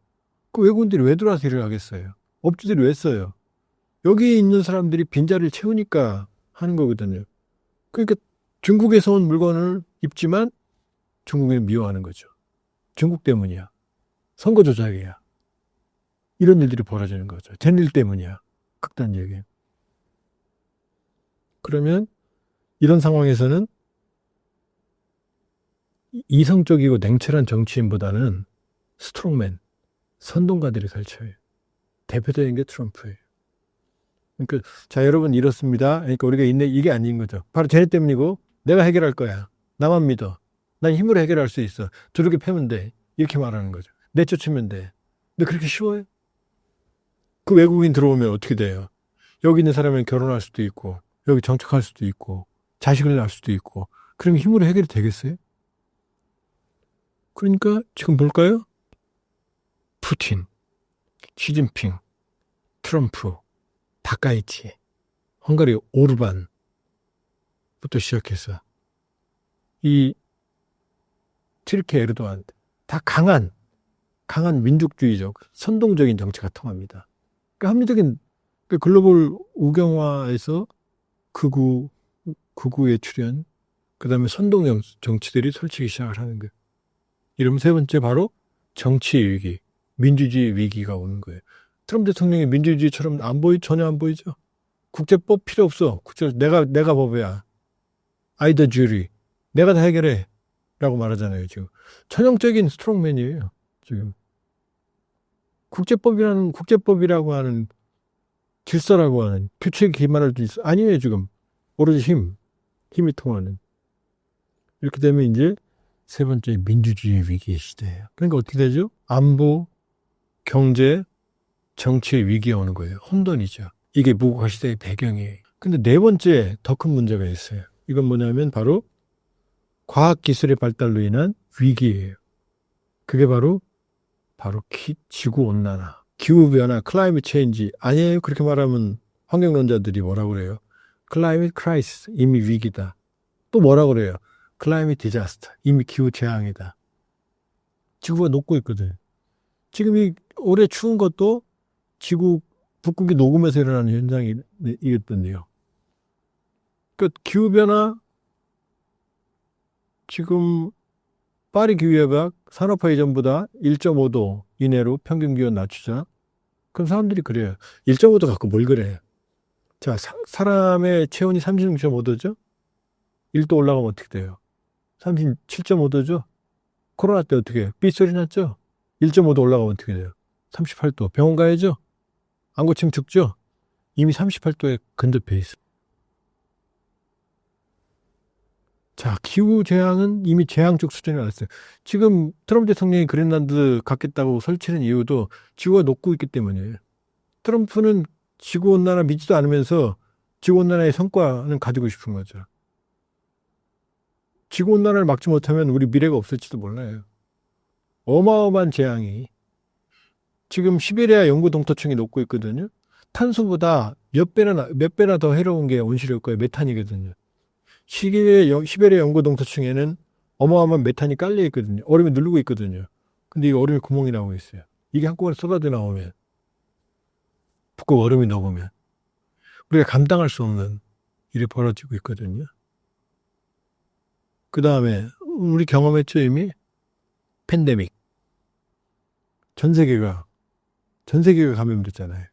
그 외국인들이 왜 들어와서 일을 하겠어요? 업주들이 왜 써요? 여기 있는 사람들이 빈자리를 채우니까 하는 거거든요. 그러니까 중국에서 온 물건을 입지만 중국인을 미워하는 거죠. 중국 때문이야. 선거 조작이야. 이런 일들이 벌어지는 거죠. 젠일 때문이야. 극단적인. 그러면 이런 상황에서는 이성적이고 냉철한 정치인보다는 스트롱맨, 선동가들이 설쳐요. 대표적인 게 트럼프예요. 그러니까 자 여러분 이렇습니다. 그러니까 우리가 이게 아닌 거죠. 바로 쟤네 때문이고 내가 해결할 거야. 나만 믿어. 난 힘으로 해결할 수 있어. 저렇게 패면 돼. 이렇게 말하는 거죠. 내쫓으면 돼. 근데 그렇게 쉬워요? 그 외국인 들어오면 어떻게 돼요? 여기 있는 사람은 결혼할 수도 있고 여기 정착할 수도 있고 자식을 낳을 수도 있고 그럼 힘으로 해결이 되겠어요? 그러니까 지금 볼까요? 푸틴, 시진핑, 트럼프, 다카이치, 헝가리 오르반부터 시작해서 이 튀르키 에르도안 다 강한 민족주의적 선동적인 정치가 통합니다. 그러니까 합리적인 글로벌 우경화에서 극우의 출현, 그 다음에 선동 정치들이 설치기 시작을 하는 거예요. 이러면 세 번째 바로 정치 위기, 민주주의 위기가 오는 거예요. 트럼프 대통령이 민주주의처럼 전혀 안 보이죠. 국제법 필요 없어. 내가 법이야. I the jury. 내가 다 해결해. 라고 말하잖아요, 지금. 전형적인 스트롱맨이에요, 지금. 국제법이라고 하는 질서라고 하는 규칙에 기반할 수 있어. 아니에요, 지금. 오로지 힘이 통하는. 이렇게 되면 이제 세 번째 민주주의 위기의 시대예요. 그러니까 어떻게 되죠? 안보, 경제, 정치의 위기가 오는 거예요. 혼돈이죠. 이게 무국화 시대의 배경이에요. 근데 네 번째 더 큰 문제가 있어요. 이건 뭐냐면 바로 과학기술의 발달로 인한 위기예요. 그게 바로 지구온난화, 기후변화, 클라이밋 체인지. 아니에요. 그렇게 말하면 환경론자들이 뭐라고 그래요? 클라이밋 크라이시스, 이미 위기다. 또 뭐라고 그래요? 클라이밋 디자스터, 이미 기후재앙이다. 지구가 녹고 있거든. 지금 이 올해 추운 것도 북극이 녹으면서 일어나는 현상이겠던데요. 그러니까 기후변화, 지금 파리 기후협약 산업화 이전보다 1.5도 이내로 평균 기온 낮추자. 그럼 사람들이 그래요. 1.5도 갖고 뭘 그래요? 자, 사람의 체온이 36.5도죠? 1도 올라가면 어떻게 돼요? 37.5도죠? 코로나 때 어떻게 해요? 삐소리 났죠? 1.5도 올라가면 어떻게 돼요? 38도. 병원 가야죠? 안 고치면 죽죠? 이미 38도에 근접해 있어. 자, 기후재앙은 이미 재앙적 수준에 왔어요. 지금 트럼프 대통령이 그린란드 갖겠다고 설치는 이유도 지구가 녹고 있기 때문이에요. 트럼프는 지구온난화 믿지도 않으면서 지구온난화의 성과는 가지고 싶은 거죠. 지구온난화를 막지 못하면 우리 미래가 없을지도 몰라요. 어마어마한 재앙이 지금 시베리아 영구 동토층이 녹고 있거든요. 탄소보다 몇 배나 더 해로운 게 온실효과의 메탄이거든요. 시베리아 영구 동토층에는 어마어마한 메탄이 깔려 있거든요. 얼음이 누르고 있거든요. 근데 이 얼음에 구멍이 나오고 있어요. 이게 한꺼번에 쏟아져 나오면 북극 얼음이 녹으면 우리가 감당할 수 없는 일이 벌어지고 있거든요. 그 다음에 우리 경험했죠 이미 팬데믹. 전 세계가 감염됐잖아요.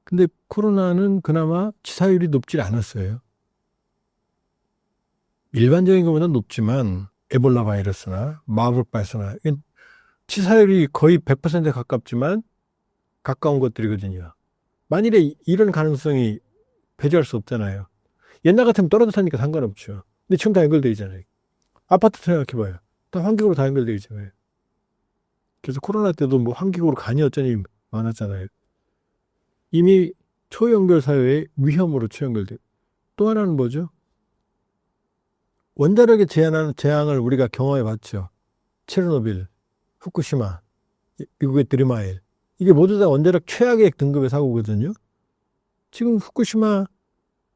근데 코로나는 그나마 치사율이 높지 않았어요. 일반적인 것보다 높지만 에볼라 바이러스나 마bur바이러스나 치사율이 거의 100%에 가깝지만 가까운 것들이거든요. 만일에 이런 가능성이 배제할 수 없잖아요. 옛날 같으면 떨어져 사니까 상관없죠. 근데 지금 다 연결되어 있잖아요. 아파트 생각해봐요. 다 환경으로 다 연결되어 있잖아요. 그래서 코로나 때도 뭐 환경으로 간이 어쩌니 많았잖아요. 이미 초연결 사회의 위험으로 초연결돼요. 또 하나는 뭐죠? 원자력에 제한하는 재앙을 우리가 경험해 봤죠. 체르노빌, 후쿠시마, 미국의 드리마일. 이게 모두 다 원자력 최악의 등급의 사고거든요. 지금 후쿠시마,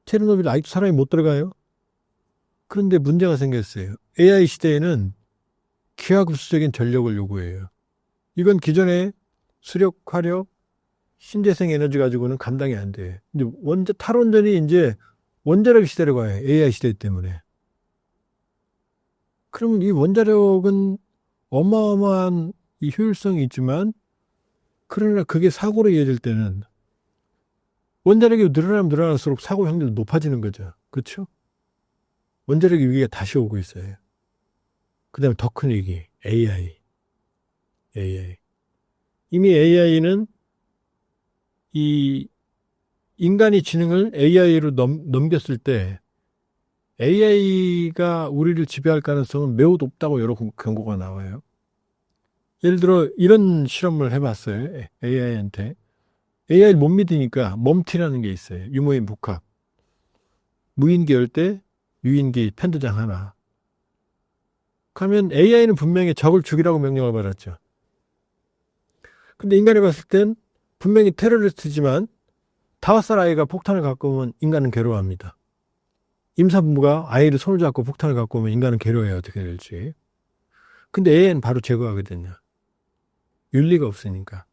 체르노빌 아직도 사람이 못 들어가요. 그런데 문제가 생겼어요. AI 시대에는 기하급수적인 전력을 요구해요. 이건 기존의 수력, 화력, 신재생 에너지 가지고는 감당이 안 돼. 이제 탈원전이 이제 원자력 시대로 가요. AI 시대 때문에. 그럼 이 원자력은 어마어마한 이 효율성이 있지만, 그러나 그게 사고로 이어질 때는 원자력이 늘어나면 늘어날수록 사고 확률이 높아지는 거죠. 그렇죠? 원자력 위기가 다시 오고 있어요. 그 다음에 더 큰 위기, AI. 이미 AI는 이 인간이 지능을 AI로 넘겼을 때 AI가 우리를 지배할 가능성은 매우 높다고 여러 경고가 나와요. 예를 들어 이런 실험을 해봤어요. AI한테. AI를 못 믿으니까 멈티라는 게 있어요. 유모의 복합. 무인기 열 때 유인기 펜드장 하나. 그러면 AI는 분명히 적을 죽이라고 명령을 받았죠. 근데 인간이 봤을 땐 분명히 테러리스트지만 5살 아이가 폭탄을 갖고 오면 인간은 괴로워합니다. 임산부가 아이를 손을 잡고 폭탄을 갖고 오면 인간은 괴로워해요. 어떻게 될지. 근데 AI는 바로 제거하거든요. 윤리가 없으니까.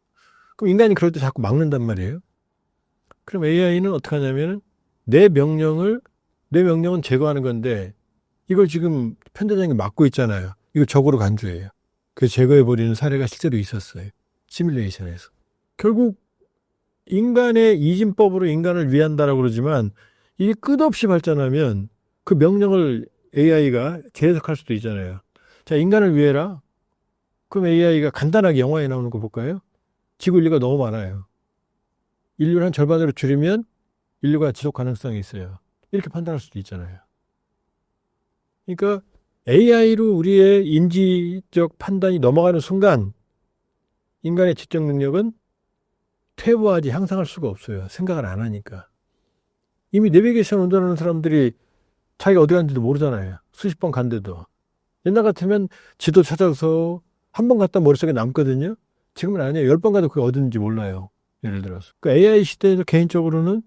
그럼 인간이 그럴 때 자꾸 막는단 말이에요. 그럼 AI는 어떻게 하냐면 내 명령은 제거하는 건데 이걸 지금 편대장이 막고 있잖아요. 이거 적으로 간주해요. 그래서 제거해버리는 사례가 실제로 있었어요. 시뮬레이션에서. 결국 인간의 이진법으로 인간을 위한다라고 그러지만 이게 끝없이 발전하면 그 명령을 AI가 재해석할 수도 있잖아요. 자, 인간을 위해라. 그럼 AI가 간단하게 영화에 나오는 거 볼까요? 지구 인류가 너무 많아요. 인류를 한 절반으로 줄이면 인류가 지속 가능성이 있어요. 이렇게 판단할 수도 있잖아요. 그러니까 AI로 우리의 인지적 판단이 넘어가는 순간 인간의 지적 능력은 퇴보하지 향상할 수가 없어요. 생각을 안 하니까. 이미 내비게이션 운전하는 사람들이 자기가 어디 갔는지도 모르잖아요. 수십 번 간데도. 옛날 같으면 지도 찾아서 한 번 갔다 머릿속에 남거든요. 지금은 아니에요. 10번 가도 그게 어딘지 몰라요. 예를 들어서. 그 AI 시대에서 개인적으로는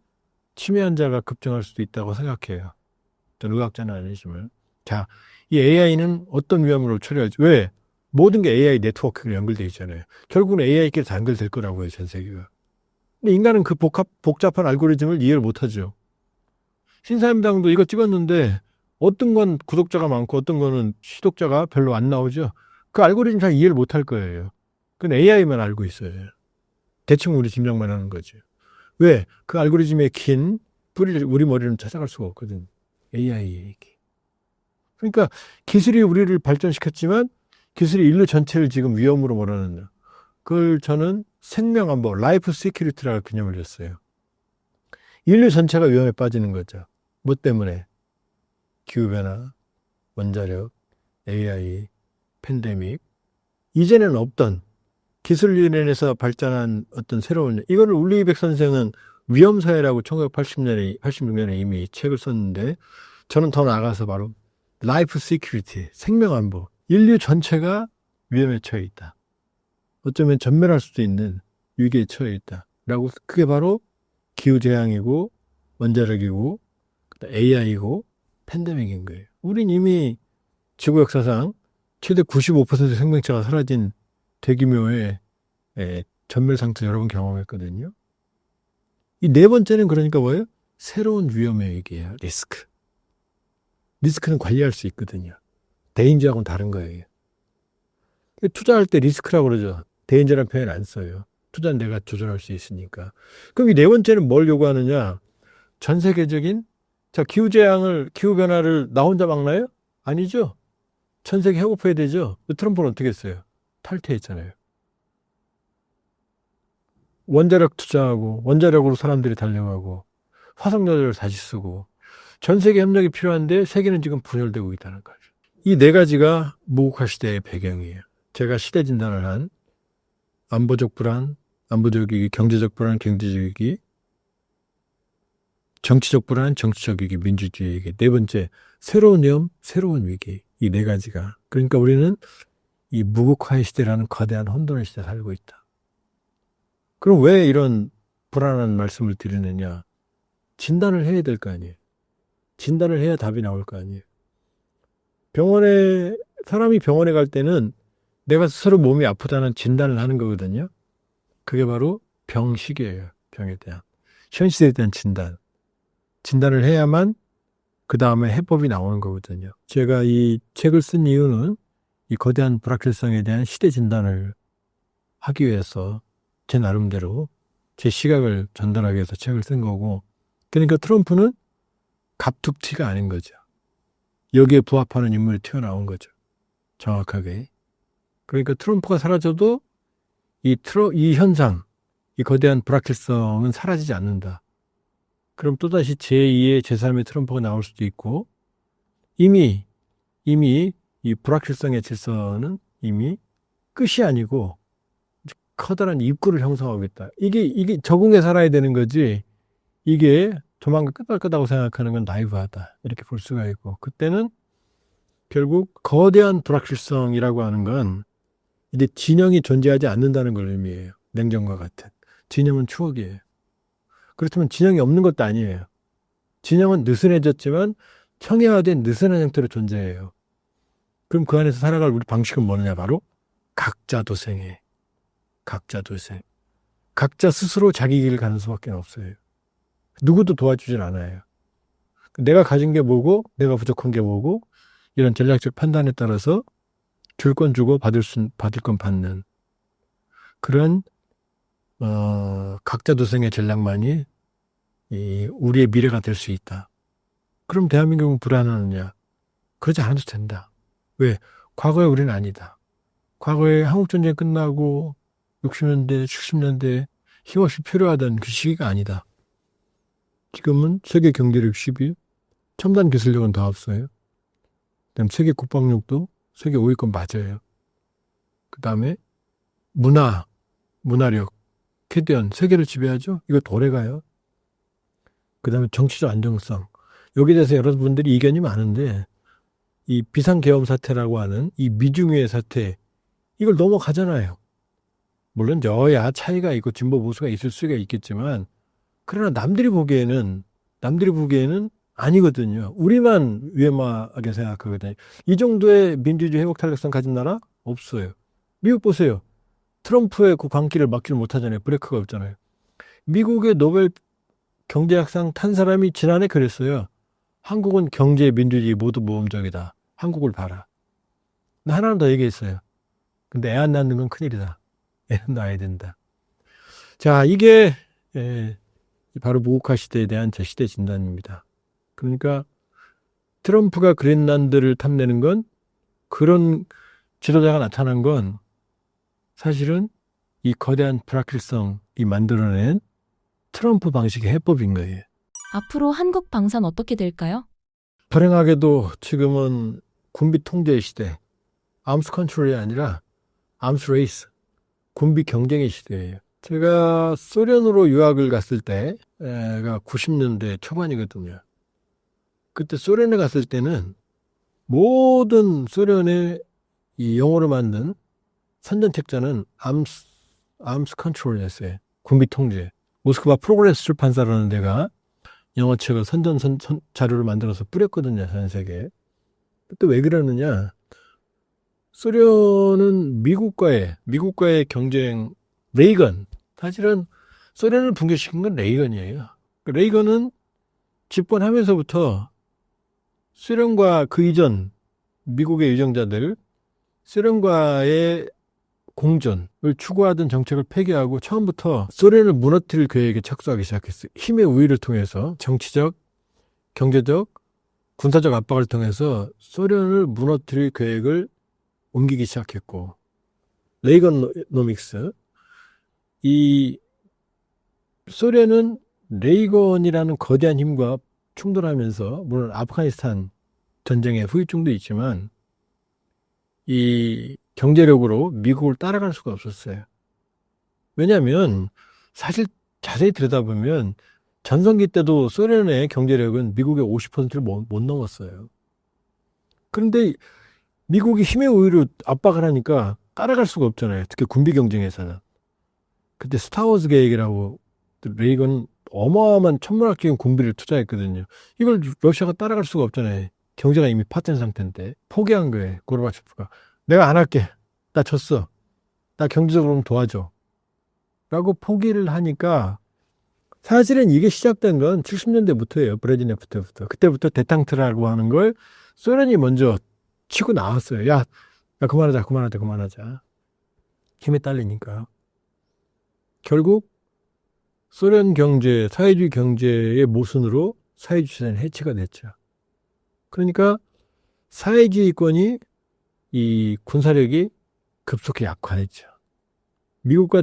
치매 환자가 급증할 수도 있다고 생각해요. 저는 의학자는 아니지만. 자, 이 AI는 어떤 위험으로 처리할지. 왜? 모든 게 AI 네트워크로 연결되어 있잖아요. 결국은 AI끼리 다 연결될 거라고요. 전 세계가. 근데 인간은 그 복잡한 알고리즘을 이해를 못하죠. 신사임당도 이거 찍었는데 어떤 건 구독자가 많고 어떤 거는 시독자가 별로 안 나오죠. 그 알고리즘 잘 이해를 못할 거예요. 그건 AI만 알고 있어요. 대충 우리 짐작만 하는 거죠. 왜? 그 알고리즘의 긴 뿌리를 우리 머리는 찾아갈 수가 없거든. AI의 얘기. 그러니까 기술이 우리를 발전시켰지만 기술이 인류 전체를 지금 위험으로 몰아넣는 그걸 저는 생명안보, 라이프 시큐리티라고 개념을 줬어요. 인류 전체가 위험에 빠지는 거죠. 뭐 때문에? 기후변화, 원자력, AI, 팬데믹. 이전에는 없던 기술로 인해서 발전한 어떤 새로운, 이거를 울리히백 선생은 위험사회라고 1980년에, 86년에 이미 책을 썼는데 저는 더 나아가서 바로 라이프 시큐리티, 생명안보, 인류 전체가 위험에 처해 있다. 어쩌면 전멸할 수도 있는 위기에 처해 있다. 라고, 그게 바로 기후재앙이고 원자력이고 AI이고 팬데믹인 거예요. 우린 이미 지구 역사상 최대 95%의 생명체가 사라진 대규모의 전멸 상태 여러 번 경험했거든요. 이 네 번째는 그러니까 뭐예요? 새로운 위험의 위기예요. 리스크. 리스크는 관리할 수 있거든요. 데인저하고는 다른 거예요. 투자할 때 리스크라고 그러죠. 데인저라는 표현 안 써요. 투자는 내가 조절할 수 있으니까. 그럼 이 네 번째는 뭘 요구하느냐? 전 세계적인 기후변화를 나 혼자 막나요? 아니죠. 전 세계 회복해야 되죠. 트럼프는 어떻게 했어요? 탈퇴했잖아요. 원자력 투자하고 원자력으로 사람들이 달려가고 화석연료를 다시 쓰고 전 세계 협력이 필요한데 세계는 지금 분열되고 있다는 거죠. 이 네 가지가 무국화 시대의 배경이에요. 제가 시대 진단을 한 안보적 불안, 안보적 위기, 경제적 불안, 경제적 위기, 정치적 불안, 정치적 위기, 민주주의 위기. 네 번째, 새로운 위험, 새로운 위기. 이 네 가지가. 그러니까 우리는 이 무국화의 시대라는 거대한 혼돈의 시대에 살고 있다. 그럼 왜 이런 불안한 말씀을 드리느냐? 진단을 해야 될 거 아니에요. 진단을 해야 답이 나올 거 아니에요. 사람이 병원에 갈 때는 내가 스스로 몸이 아프다는 진단을 하는 거거든요. 그게 바로 병식이에요. 병에 대한. 현실에 대한 진단. 진단을 해야만 그 다음에 해법이 나오는 거거든요. 제가 이 책을 쓴 이유는 이 거대한 불확실성에 대한 시대 진단을 하기 위해서 제 나름대로 제 시각을 전달하기 위해서 책을 쓴 거고, 그러니까 트럼프는 갑툭튀가 아닌 거죠. 여기에 부합하는 인물이 튀어나온 거죠. 정확하게. 그러니까 트럼프가 사라져도 이 현상, 이 거대한 불확실성은 사라지지 않는다. 그럼 또다시 제2의 제3의 트럼프가 나올 수도 있고, 이미 이 불확실성의 질서는 이미 끝이 아니고 커다란 입구를 형성하고 있다. 이게 적응해 살아야 되는 거지, 이게 조만간 끝날 거다고 생각하는 건 나이브하다. 이렇게 볼 수가 있고, 그때는 결국 거대한 불확실성이라고 하는 건 이제 진영이 존재하지 않는다는 걸 의미해요. 냉정과 같은. 진영은 추억이에요. 그렇지만 진영이 없는 것도 아니에요. 진영은 느슨해졌지만 청해화된 느슨한 형태로 존재해요. 그럼 그 안에서 살아갈 우리 방식은 뭐냐? 바로 각자 도생해. 각자 도생. 각자 스스로 자기 길을 가는 수밖에 없어요. 누구도 도와주질 않아요. 내가 가진 게 뭐고 내가 부족한 게 뭐고 이런 전략적 판단에 따라서 줄 건 주고 받을 건 받는 그런 각자 도생의 전략만이 우리의 미래가 될 수 있다. 그럼 대한민국은 불안하느냐? 그러지 않아도 된다. 왜? 과거에 우리는 아니다. 과거에 한국전쟁이 끝나고 60년대, 70년대 힘없이 필요하던 그 시기가 아니다. 지금은 세계 경제력 10위, 첨단 기술력은 더 앞서요. 그다음 세계 국방력도 세계 5위권 맞아요. 그 다음에 문화력, 캐디언, 세계를 지배하죠? 이거 도래가요. 그 다음에 정치적 안정성. 여기에 대해서 여러분들이 이견이 많은데, 이 비상계엄 사태라고 하는 이 미중유의 사태, 이걸 넘어가잖아요. 물론 여야 차이가 있고 진보 보수가 있을 수가 있겠지만, 그러나 남들이 보기에는 아니거든요. 우리만 위험하게 생각하거든요. 이 정도의 민주주의 회복 탄력성 가진 나라 없어요. 미국 보세요. 트럼프의 그 광기를 막지를 못하잖아요. 브레이크가 없잖아요. 미국의 노벨 경제학상 탄 사람이 지난해 그랬어요. 한국은 경제, 민주주의 모두 모험적이다. 한국을 봐라. 근데 하나는 더 얘기했어요. 근데 애 안 낳는 건 큰일이다. 애는 낳아야 된다. 자, 이게 바로 무국화 시대에 대한 제 시대 진단입니다. 그러니까 트럼프가 그린란드를 탐내는 건 그런 지도자가 나타난 건 사실은 이 거대한 불확실성이 만들어낸 트럼프 방식의 해법인 거예요. 앞으로 한국 방산 어떻게 될까요? 불행하게도 지금은 군비 통제 시대, 암스 컨트롤이 아니라 암스 레이스, 군비 경쟁의 시대예요. 제가 소련으로 유학을 갔을 때가 90년대 초반이거든요. 그때 소련에 갔을 때는 모든 소련의 이 영어로 만든 선전책자는 암스 컨트롤이었어요. 군비 통제. 모스크바 프로그레스 출판사라는 데가 영어책을 선전 자료를 만들어서 뿌렸거든요, 전 세계에. 그때 왜 그러느냐? 소련은 미국과의 경쟁, 레이건. 사실은 소련을 붕괴시킨 건 레이건이에요. 레이건은 집권하면서부터 소련과 그 이전 미국의 유정자들, 소련과의 공존을 추구하던 정책을 폐기하고 처음부터 소련을 무너뜨릴 계획에 착수하기 시작했어요. 힘의 우위를 통해서 정치적, 경제적, 군사적 압박을 통해서 소련을 무너뜨릴 계획을 옮기기 시작했고, 레이건노믹스, 이 소련은 레이건이라는 거대한 힘과 충돌하면서 물론 아프가니스탄 전쟁의 후유증도 있지만 이 경제력으로 미국을 따라갈 수가 없었어요. 왜냐하면 사실 자세히 들여다보면 전성기 때도 소련의 경제력은 미국의 50%를 못 넘었어요. 그런데 미국이 힘의 우위로 압박을 하니까 따라갈 수가 없잖아요. 특히 군비 경쟁에서는. 그때 스타워즈 계획이라고 레이건 어마어마한 천문학적인 군비를 투자했거든요. 이걸 러시아가 따라갈 수가 없잖아요. 경제가 이미 파탄 상태인데 포기한 거예요. 고르바초프가. 내가 안 할게. 나 졌어. 나 경제적으로 도와줘. 라고 포기를 하니까 사실은 이게 시작된 건 70년대부터예요. 브레즈네프 때부터. 그때부터 대탕트라고 하는 걸 소련이 먼저 치고 나왔어요. 야 그만하자. 힘에 딸리니까. 결국 소련 경제, 사회주의 경제의 모순으로 사회주의 시대는 해체가 됐죠. 그러니까 사회주의권이 이 군사력이 급속히 약화했죠. 미국과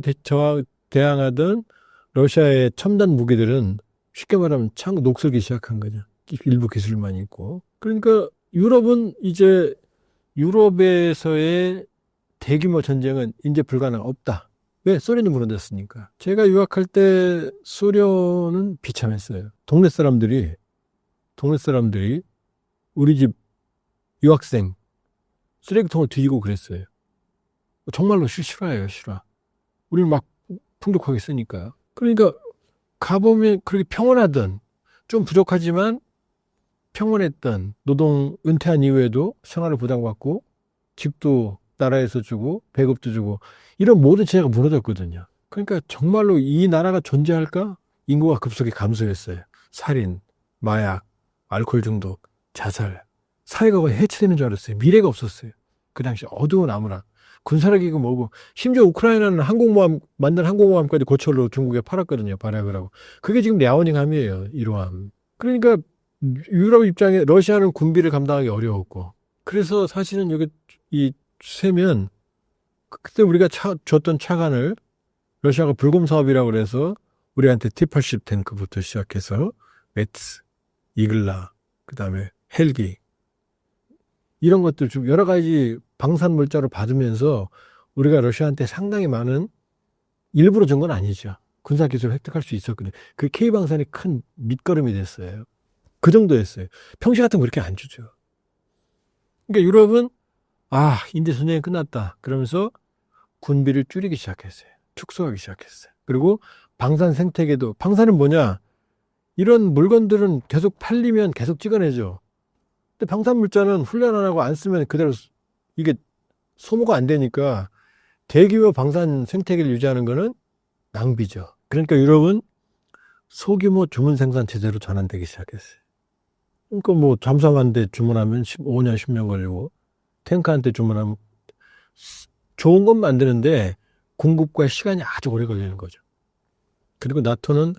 대항하던 러시아의 첨단 무기들은 쉽게 말하면 녹슬기 시작한 거죠. 일부 기술만 있고. 그러니까 유럽은 이제 유럽에서의 대규모 전쟁은 이제 없다. 왜? 소련이 무너졌으니까. 제가 유학할 때 소련은 비참했어요. 동네 사람들이 우리 집 유학생 쓰레기통을 뒤지고 그랬어요. 정말로 실화예요, 실화. 우리는 막 풍족하게 쓰니까요. 그러니까 가보면 그렇게 평온하던, 좀 부족하지만 평온했던 노동 은퇴한 이후에도 생활을 보장받고 집도 나라에서 주고 배급도 주고 이런 모든 체제가 무너졌거든요. 그러니까 정말로 이 나라가 존재할까? 인구가 급속히 감소했어요. 살인, 마약, 알코올 중독, 자살. 사회가 거의 해체되는 줄 알았어요. 미래가 없었어요. 그 당시 어두운 암울한. 군사력이고 뭐고. 심지어 우크라이나는 만든 항공모함까지 고철로 중국에 팔았거든요. 발약을 하고. 그게 지금 랴오닝함이에요. 이러함. 그러니까 유럽 입장에 러시아는 군비를 감당하기 어려웠고. 그래서 사실은 여기 이 세면 그때 우리가 줬던 차관을 러시아가 불금 사업이라고 그래서 우리한테 T-80 탱크부터 시작해서 메츠, 이글라, 그 다음에 헬기 이런 것들 좀 여러 가지 방산 물자를 받으면서 우리가 러시아한테 상당히 많은 일부러 준 건 아니죠. 군사 기술을 획득할 수 있었거든요. 그 K방산이 큰 밑거름이 됐어요. 그 정도였어요. 평시 같은 거 그렇게 안 주죠. 그러니까 유럽은 이제 전쟁이 끝났다. 그러면서 군비를 줄이기 시작했어요. 축소하기 시작했어요. 그리고 방산 생태계도, 방산은 뭐냐? 이런 물건들은 계속 팔리면 계속 찍어내죠. 근데 방산 물자는 훈련 안 하고 안 쓰면 그대로 이게 소모가 안 되니까 대규모 방산 생태계를 유지하는 거는 낭비죠. 그러니까 유럽은 소규모 주문 생산 체제로 전환되기 시작했어요. 그러니까 뭐 잠수함한테 주문하면 5년, 10년 걸리고 탱크한테 주문하면 좋은 건 만드는데 공급과 시간이 아주 오래 걸리는 거죠. 그리고 나토는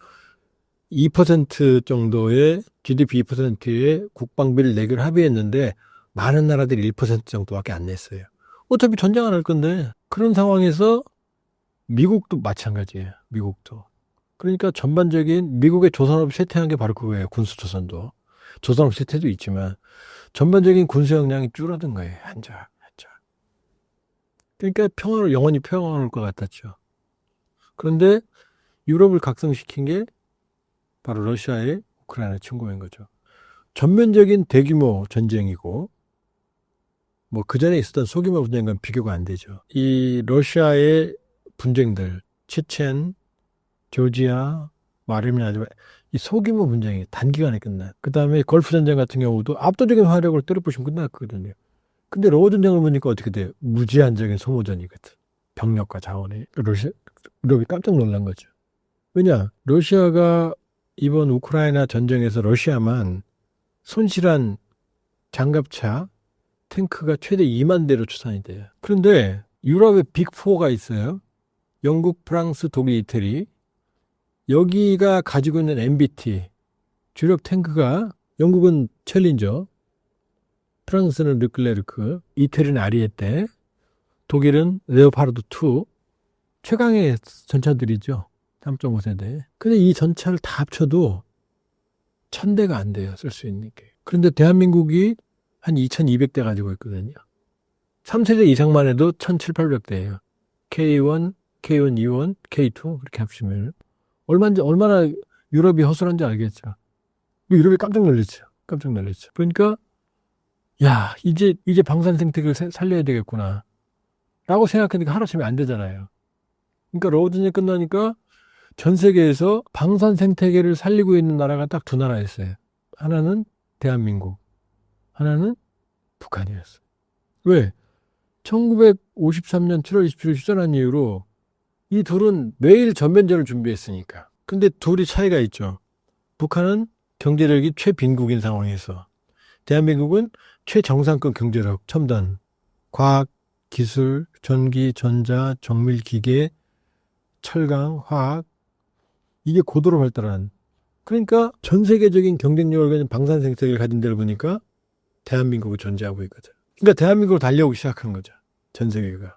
2% 정도의 GDP 2%의 국방비를 내기로 합의했는데 많은 나라들이 1% 정도밖에 안 냈어요. 어차피 전쟁 안 할 건데 그런 상황에서 미국도 마찬가지예요. 미국도. 그러니까 전반적인 미국의 조선업 쇠퇴한 게 바로 그거예요. 군수조선도. 조선업 쇠퇴도 있지만 전반적인 군수 역량이 줄어든 거예요. 한자. 그러니까 영원히 평화로울 것 같았죠. 그런데 유럽을 각성시킨 게 바로 러시아의 우크라이나 침공인 거죠. 전면적인 대규모 전쟁이고 뭐 그전에 있었던 소규모 분쟁과는 비교가 안 되죠. 이 러시아의 분쟁들, 체첸, 조지아, 아르메니아, 이 소규모 분쟁이 단기간에 끝나. 그 다음에 걸프 전쟁 같은 경우도 압도적인 화력을 때려부시면 끝났거든요. 근데 러어 전쟁을 보니까 어떻게 돼요? 무제한적인 소모전이거든. 병력과 자원이. 유럽이 깜짝 놀란 거죠. 왜냐? 러시아가 이번 우크라이나 전쟁에서 러시아만 손실한 장갑차, 탱크가 최대 2만 대로 추산이 돼요. 그런데 유럽의 빅4가 있어요. 영국, 프랑스, 독일, 이태리. 여기가 가지고 있는 MBT, 주력 탱크가 영국은 챌린저, 프랑스는 르클레르크, 이태리는 아리에테, 독일은 레오파르드2, 최강의 전차들이죠. 3.5세대. 근데 이 전차를 다 합쳐도 1000대가 안 돼요. 쓸 수 있는 게. 그런데 대한민국이 한 2200대 가지고 있거든요. 3세대 이상만 해도 1700, 800대예요. K1, K1, E1, K2 그렇게 합치면 얼마나 유럽이 허술한지 알겠죠. 유럽이 깜짝 놀랐죠. 그러니까 야, 이제 방산 생태계를 살려야 되겠구나. 라고 생각하니까 하루아침에 안 되잖아요. 그러니까 러우 전쟁이 끝나니까 전 세계에서 방산 생태계를 살리고 있는 나라가 딱 두 나라였어요. 하나는 대한민국, 하나는 북한이었어요. 왜? 1953년 7월 27일 휴전한 이후로 이 둘은 매일 전면전을 준비했으니까. 근데 둘이 차이가 있죠. 북한은 경제력이 최빈국인 상황에서 대한민국은 최정상급 경제력, 첨단, 과학, 기술, 전기, 전자, 정밀 기계, 철강, 화학 이게 고도로 발달한 그러니까 전 세계적인 경쟁력을 가진 방산 생태계를 가진 데를 보니까 대한민국이 존재하고 있거든. 그러니까 대한민국으로 달려오기 시작한 거죠. 전 세계가.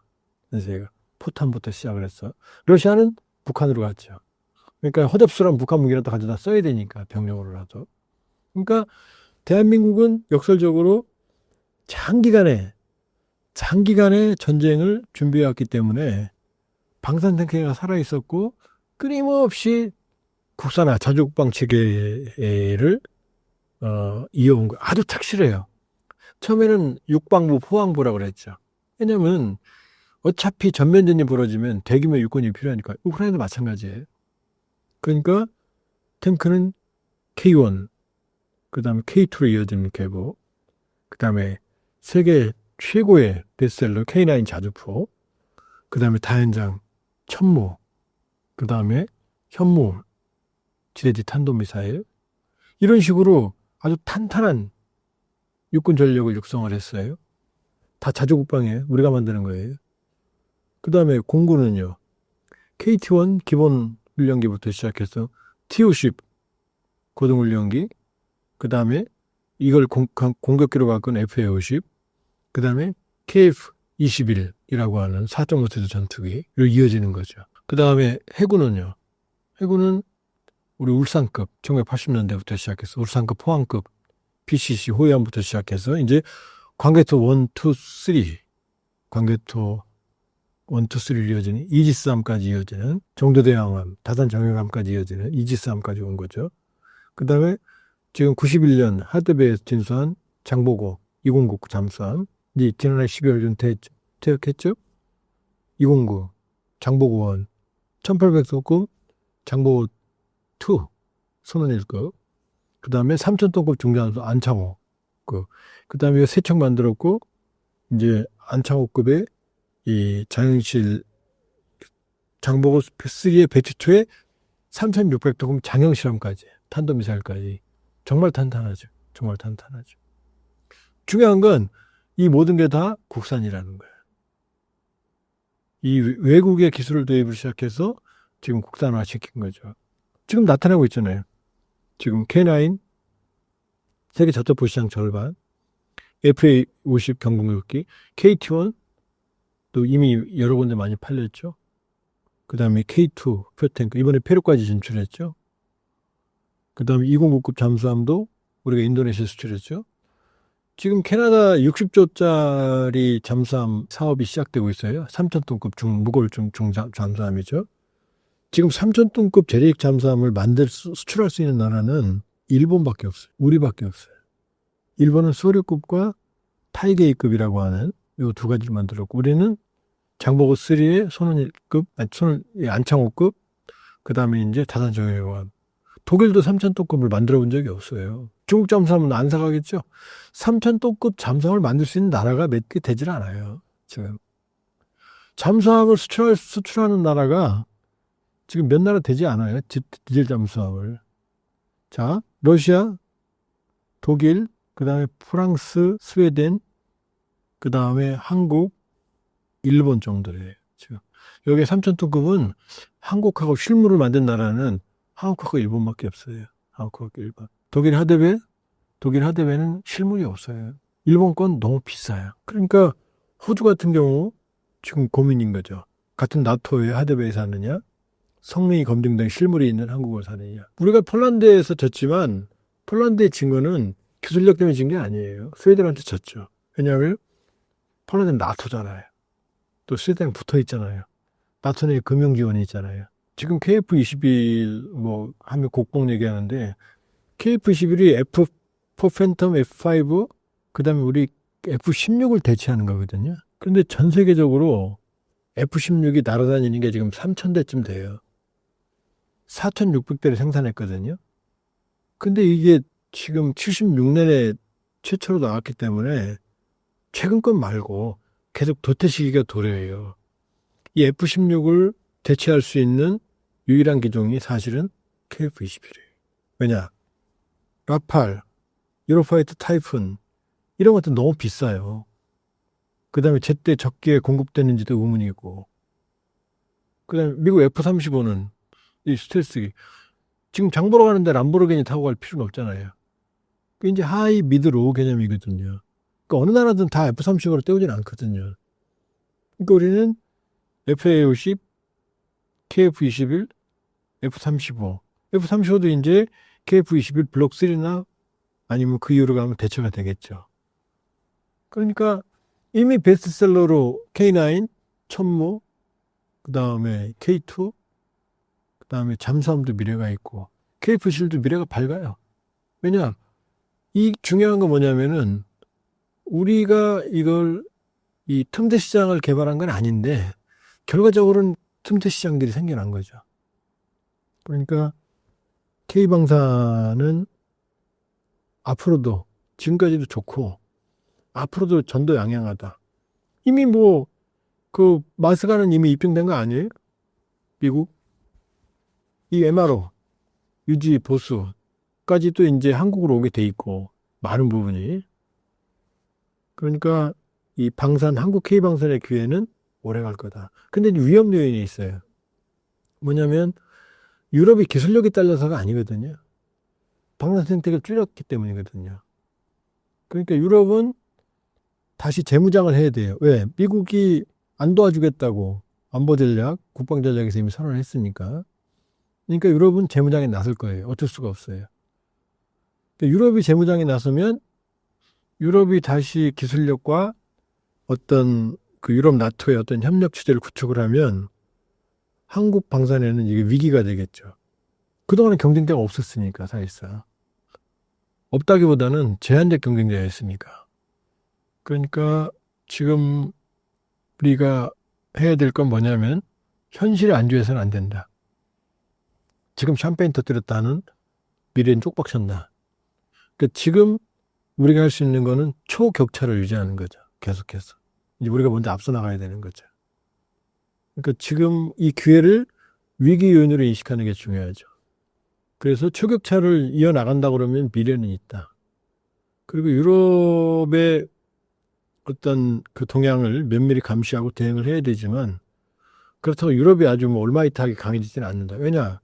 포탄부터 시작을 했어. 러시아는 북한으로 갔죠. 그러니까 허접스러운 북한 무기라도 가져다 써야 되니까 병력으로라도. 그러니까 대한민국은 역설적으로 장기간의 전쟁을 준비해왔기 때문에 방산 생태계가 살아있었고 끊임없이 국산화 자주국방 체계를 이어온 거 아주 착실해요. 처음에는 육방부, 포항부라고 그랬죠. 왜냐면 어차피 전면전이 벌어지면 대규모 육군이 필요하니까 우크라이나도 마찬가지예요. 그러니까 탱크는 K1, 그 다음에 K2로 이어지는 계보, 그 다음에 세계 최고의 베스트셀러 K9 자주포, 그 다음에 다연장 천모, 그 다음에 현무, 지대지 탄도미사일 이런 식으로 아주 탄탄한 육군 전력을 육성을 했어요. 다 자주국방이에요. 우리가 만드는 거예요. 그 다음에 공군은요. KT-1 기본 훈련기부터 시작해서 T-50 고등훈련기, 그 다음에 이걸 공격기로 바꾼 FA-50, 그 다음에 KF-21이라고 하는 4.5세대 전투기로 이어지는 거죠. 그 다음에 해군은요. 해군은 우리 울산급 1980년대부터 시작해서 울산급 포항급 PCC 호위함부터 시작해서 이제 광개토 1, 2, 3 광개토 1, 2, 3로 이어지는 이지스함까지 이어지는 정도대왕함, 다산 정영함까지 이어지는 이지스함까지 온 거죠. 그 다음에 지금 91년 하드베이에서 진수한 장보고 2099 잠수함 이제 지난해 12월 중 퇴역했죠. 209 장보고 1 1800톤급 장보고 2 손은 1급 그 다음에 3000톤급 중장수 안창호 그 다음에 세척 만들었고 이제 안창호급의 이 장영실 장보고 3의 배치 초에 3600톤급 장영실험까지 탄도미사일까지 정말 탄탄하죠. 중요한 건 이 모든 게 다 국산이라는 거예요. 이 외국의 기술을 도입을 시작해서 지금 국산화 시킨 거죠. 지금 나타나고 있잖아요. 지금 K9 세계 저점포 시장 절반, FA50 경공격기, KT1 또 이미 여러 군데 많이 팔렸죠. 그 다음에 K2 표탱크 이번에 페루까지 진출했죠. 그 다음에 2099급 잠수함도 우리가 인도네시아 수출했죠. 지금 캐나다 60조짜리 잠수함 사업이 시작되고 있어요. 3,000톤급 무거울 잠수함이죠. 지금 3,000톤급 재래식 잠수함을 수출할 수 있는 나라는 일본밖에 없어요. 우리밖에 없어요. 일본은 소류급과 타이게이급이라고 하는 이 두 가지를 만들었고, 우리는 장보고 3의 안창호급, 그 다음에 이제 다산정유관. 독일도 3,000톤급을 만들어 본 적이 없어요. 중국 잠수함은 안 사가겠죠? 3,000톤급 잠수함을 만들 수 있는 나라가 몇 개 되질 않아요. 지금. 잠수함을 수출하는 나라가 지금 몇 나라 되지 않아요. 디젤 잠수함을. 자, 러시아, 독일, 그 다음에 프랑스, 스웨덴, 그 다음에 한국, 일본 정도래요. 지금. 여기 3,000톤급은 한국하고 실물을 만든 나라는 한국하고 일본밖에 없어요. 한국하고 일본. 독일 하드웨어는 실물이 없어요. 일본 건 너무 비싸요. 그러니까 호주 같은 경우 지금 고민인 거죠. 같은 나토의 하드웨어에 사느냐, 성능이 검증된 실물이 있는 한국을 사느냐. 우리가 폴란드에서 졌지만 폴란드에 진 거는 기술력 때문에 진 게 아니에요. 스웨덴한테 졌죠. 왜냐하면 폴란드는 나토잖아요. 또 스웨덴 붙어 있잖아요. 나토 내 금융 지원이 있잖아요. 지금 KF-21 하면 곡봉 얘기하는데 KF-21이 F4 팬텀 F5 그 다음에 우리 F16을 대체하는 거거든요. 그런데 전 세계적으로 F16이 날아다니는 게 지금 3,000대쯤 돼요. 4,600대를 생산했거든요. 근데 이게 지금 76년에 최초로 나왔기 때문에 최근 건 말고 계속 도태 시기가 도래해요. 이 F16을 대체할 수 있는 유일한 기종이 사실은 KF-21이에요. 왜냐? 라팔, 유로파이터 타이푼 이런 것도 너무 비싸요. 그 다음에 제때 적기에 공급되는지도 의문이고, 그 다음에 미국 F-35는 이 스텔스기 지금 장 보러 가는데 람보르기니 타고 갈 필요는 없잖아요. 그게 이제 하이, 미드, 로우 개념이거든요. 그러니까 어느 나라든 다 F-35로 때우진 않거든요. 그러니까 우리는 FA-50, KF-21, F-35. F-35도 이제 KF-21 블록 3나 아니면 그 이후로 가면 대처가 되겠죠. 그러니까 이미 베스트셀러로 K9, 천무, 그 다음에 K2, 그 다음에 잠수함도 미래가 있고 KF-21도 미래가 밝아요. 왜냐? 이 중요한 건 뭐냐면은 우리가 이걸 이 틈새 시장을 개발한 건 아닌데 결과적으로는 틈새 시장들이 생겨난 거죠. 그러니까 K방사는 앞으로도 지금까지도 좋고 앞으로도 전도 양양하다. 이미 그 마스가는 이미 입증된 거 아니에요? 미국? 이 MRO, 유지 보수까지도 이제 한국으로 오게 돼 있고 많은 부분이. 그러니까 이 한국 K방산의 기회는 오래 갈 거다. 근데 위험 요인이 있어요. 뭐냐면 유럽이 기술력이 딸려서가 아니거든요. 방산 생태계를 줄였기 때문이거든요. 그러니까 유럽은 다시 재무장을 해야 돼요. 왜? 미국이 안 도와주겠다고 안보 전략, 국방 전략에서 이미 선언을 했으니까. 그러니까 유럽은 재무장에 나설 거예요. 어쩔 수가 없어요. 그러니까 유럽이 재무장에 나서면 유럽이 다시 기술력과 어떤 그 유럽 나토의 어떤 협력 체제를 구축을 하면 한국 방산에는 이게 위기가 되겠죠. 그동안은 경쟁자가 없었으니까 사실상. 없다기보다는 제한적 경쟁자였으니까. 그러니까 지금 우리가 해야 될 건 뭐냐면 현실에 안주해서는 안 된다. 지금 샴페인 터뜨렸다는 미래는 쪽박쳤나. 그러니까 지금 우리가 할 수 있는 거는 초격차를 유지하는 거죠. 계속해서. 이제 우리가 먼저 앞서 나가야 되는 거죠. 그러니까 지금 이 기회를 위기 요인으로 인식하는 게 중요하죠. 그래서 초격차를 이어나간다 그러면 미래는 있다. 그리고 유럽의 어떤 그 동향을 면밀히 감시하고 대응을 해야 되지만 그렇다고 유럽이 아주 올마이트하게 강해지지는 않는다. 왜냐?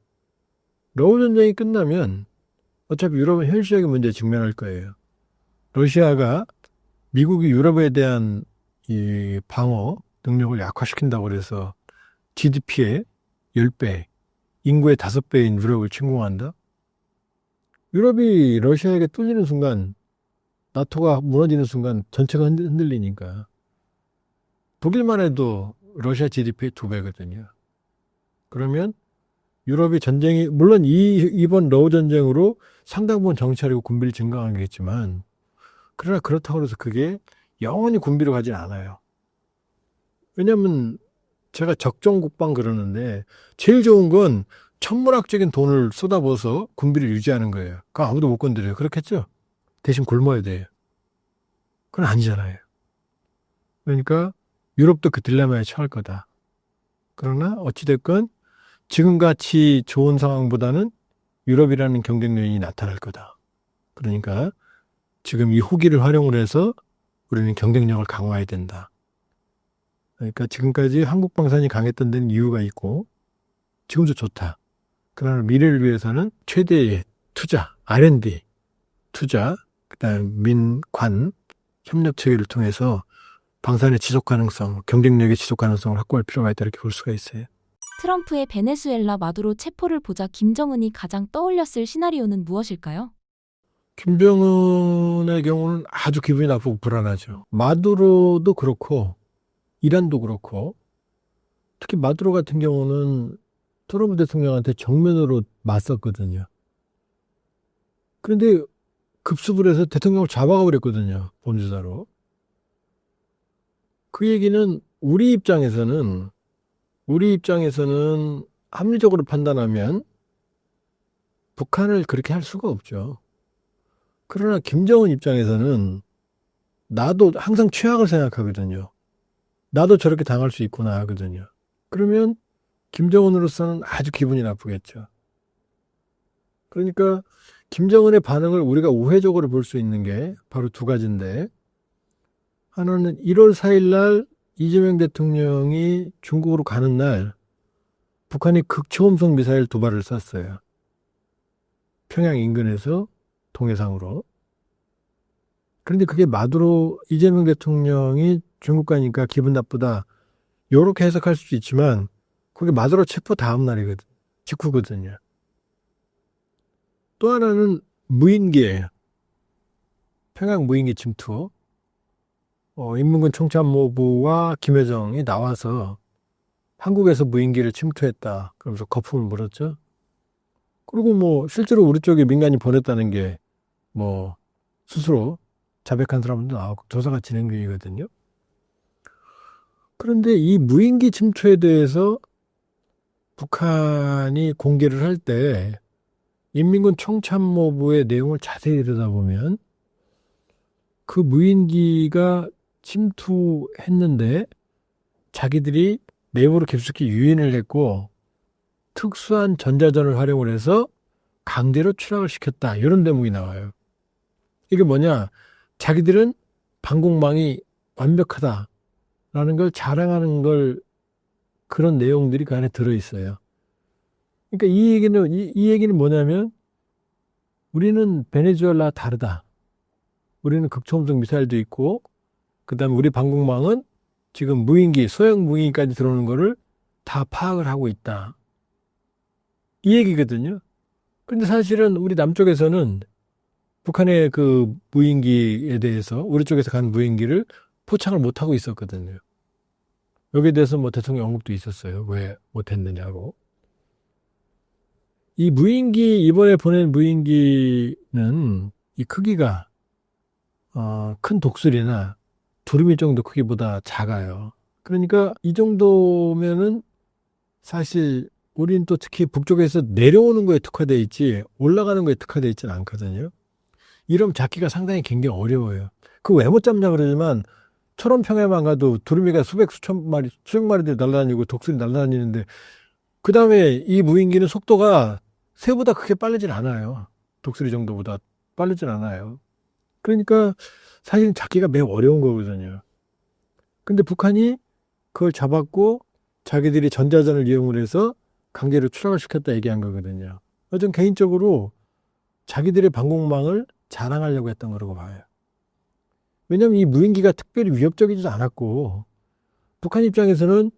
러우 전쟁이 끝나면 어차피 유럽은 현실적인 문제에 직면할 거예요. 러시아가 미국이 유럽에 대한 이 방어 능력을 약화시킨다고 그래서 GDP의 10배, 인구의 5배인 유럽을 침공한다? 유럽이 러시아에게 뚫리는 순간, 나토가 무너지는 순간 전체가 흔들리니까. 독일만 해도 러시아 GDP의 2배거든요. 그러면 유럽이 전쟁이, 물론 이번 러우 전쟁으로 상당 부분 정치하려고 군비를 증강하겠지만, 그러나 그렇다고 해서 그게 영원히 군비로 가진 않아요. 왜냐면 제가 적정국방 그러는데 제일 좋은 건 천문학적인 돈을 쏟아부어서 군비를 유지하는 거예요. 그럼 아무도 못 건드려요. 그렇겠죠? 대신 굶어야 돼요. 그건 아니잖아요. 그러니까 유럽도 그 딜레마에 처할 거다. 그러나 어찌됐건 지금같이 좋은 상황보다는 유럽이라는 경쟁 요인이 나타날 거다. 그러니까 지금 이 후기를 활용을 해서 우리는 경쟁력을 강화해야 된다. 그러니까 지금까지 한국 방산이 강했던 데는 이유가 있고 지금도 좋다. 그러나 미래를 위해서는 최대의 투자, R&D 투자, 그다음 민관 협력 체계를 통해서 방산의 지속 가능성, 경쟁력의 지속 가능성을 확보할 필요가 있다 이렇게 볼 수가 있어요. 트럼프의 베네수엘라 마두로 체포를 보자 김정은이 가장 떠올렸을 시나리오는 무엇일까요? 김정은의 경우는 아주 기분이 나쁘고 불안하죠. 마두로도 그렇고 이란도 그렇고 특히 마두로 같은 경우는 트럼프 대통령한테 정면으로 맞섰거든요. 그런데 급습을 해서 대통령을 잡아가 버렸거든요. 범죄자로. 그 얘기는 우리 입장에서는 합리적으로 판단하면 북한을 그렇게 할 수가 없죠. 그러나 김정은 입장에서는 나도 항상 최악을 생각하거든요. 나도 저렇게 당할 수 있구나 하거든요. 그러면 김정은으로서는 아주 기분이 나쁘겠죠. 그러니까 김정은의 반응을 우리가 우회적으로 볼 수 있는 게 바로 두 가지인데, 하나는 1월 4일 날 이재명 대통령이 중국으로 가는 날 북한이 극초음속 미사일 2발을 쐈어요. 평양 인근에서 동해상으로. 그런데 그게 마두로 이재명 대통령이 중국 가니까 기분 나쁘다 이렇게 해석할 수도 있지만 그게 마두로 체포 다음 날이거든. 직후거든요. 또 하나는 무인기예요. 평양 무인기 침투. 인민군 총참모부와 김여정이 나와서 한국에서 무인기를 침투했다. 그러면서 거품을 물었죠. 그리고 실제로 우리 쪽에 민간이 보냈다는 게 스스로 자백한 사람도 나왔고 조사가 진행 중이거든요. 그런데 이 무인기 침투에 대해서 북한이 공개를 할 때 인민군 총참모부의 내용을 자세히 들여다보면 그 무인기가 침투했는데 자기들이 내부로 깊숙이 유인을 했고 특수한 전자전을 활용을 해서 강제로 추락을 시켰다. 이런 대목이 나와요. 이게 뭐냐? 자기들은 방공망이 완벽하다라는 걸 자랑하는 걸 그런 내용들이 그 안에 들어있어요. 그러니까 이 얘기는 뭐냐면 우리는 베네수엘라와 다르다. 우리는 극초음속 미사일도 있고 그다음에 우리 방공망은 지금 무인기, 소형 무인기까지 들어오는 거를 다 파악을 하고 있다. 이 얘기거든요. 그런데 사실은 우리 남쪽에서는 북한의 그 무인기에 대해서 우리 쪽에서 간 무인기를 포착을 못하고 있었거든요. 여기에 대해서 대통령 언급도 있었어요. 왜 못했느냐고. 이 무인기, 이번에 보낸 무인기는 이 크기가 큰 독수리나 두루미 정도 크기보다 작아요. 그러니까 이 정도면은 사실 우리는 또 특히 북쪽에서 내려오는 거에 특화되어 있지 올라가는 거에 특화되어 있지는 않거든요. 이러면 잡기가 상당히 굉장히 어려워요. 그 왜 못 잡냐 그러지만 초롬평야만 가도 두루미가 수백 마리들이 날아다니고 독수리 날아다니는데 그 다음에 이 무인기는 속도가 새보다 그렇게 빠르진 않아요. 독수리 정도보다 빠르진 않아요. 그러니까 사실은 잡기가 매우 어려운 거거든요. 근데 북한이 그걸 잡았고 자기들이 전자전을 이용을 해서 강제로 추락을 시켰다 얘기한 거거든요. 전 개인적으로 자기들의 방공망을 자랑하려고 했던 거라고 봐요. 왜냐하면 이 무인기가 특별히 위협적이지도 않았고 북한 입장에서는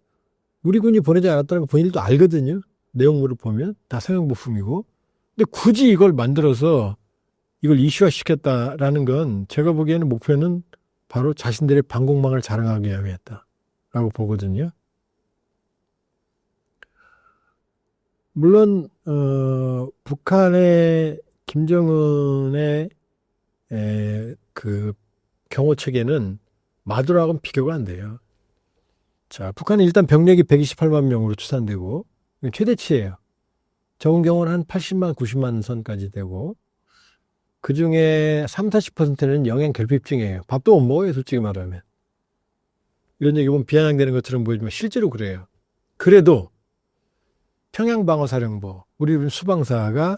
우리 군이 보내지 않았다는 거 본인도 알거든요. 내용물을 보면 다 상용 부품이고. 근데 굳이 이걸 만들어서 이걸 이슈화시켰다라는 건 제가 보기에는 목표는 바로 자신들의 방공망을 자랑하기 위함이었다라고 보거든요. 물론 북한의 김정은의 그 경호 체계는 마두라고는 비교가 안 돼요. 자, 북한은 일단 병력이 128만 명으로 추산되고 최대치예요. 적은 경우는 한 80만, 90만 선까지 되고 그중에 30, 40%는 영양 결핍증이에요. 밥도 못 먹어요, 솔직히 말하면. 이런 얘기 보면 비아냥되는 것처럼 보이지만 실제로 그래요. 그래도 평양방어사령부, 우리 수방사가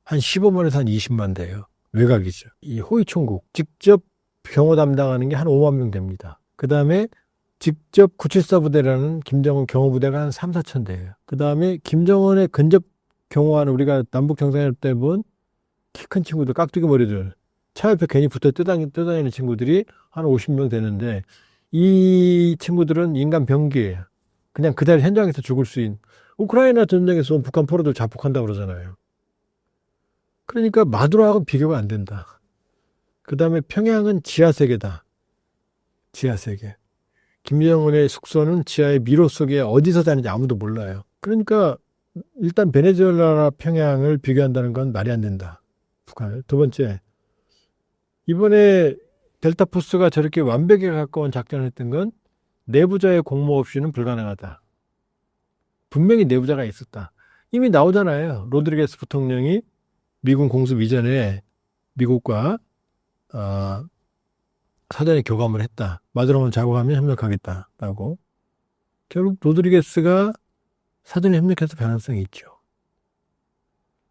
한 15만에서 한 20만 돼요. 외곽이죠. 이 호위총국 직접 경호 담당하는 게 한 5만 명 됩니다. 그 다음에 직접 974 부대라는 김정은 경호부대가 한 3, 4천 돼요. 그 다음에 김정은의 근접 경호하는 우리가 남북 정상회담 때 본 키 큰 친구들, 깍두기 머리들, 차 옆에 괜히 붙어 떠다니는 친구들이 한 50명 되는데 이 친구들은 인간 병기예요. 그냥 그대로 현장에서 죽을 수 있는. 우크라이나 전쟁에서 온 북한 포로들 자폭한다고 그러잖아요. 그러니까 마두라하고는 비교가 안 된다. 그 다음에 평양은 지하세계다. 지하세계. 김정은의 숙소는 지하의 미로 속에 어디서 사는지 아무도 몰라요. 그러니까 일단 베네수엘라나 평양을 비교한다는 건 말이 안 된다. 북한을. 두 번째, 이번에 델타포스가 저렇게 완벽에 가까운 작전을 했던 건 내부자의 공모 없이는 불가능하다. 분명히 내부자가 있었다. 이미 나오잖아요. 로드리게스 부통령이 미군 공습 이전에 미국과 사전에 교감을 했다. 마두로만 자국하면 협력하겠다라고. 결국 로드리게스가 사전에 협력해서 가능성이 있죠.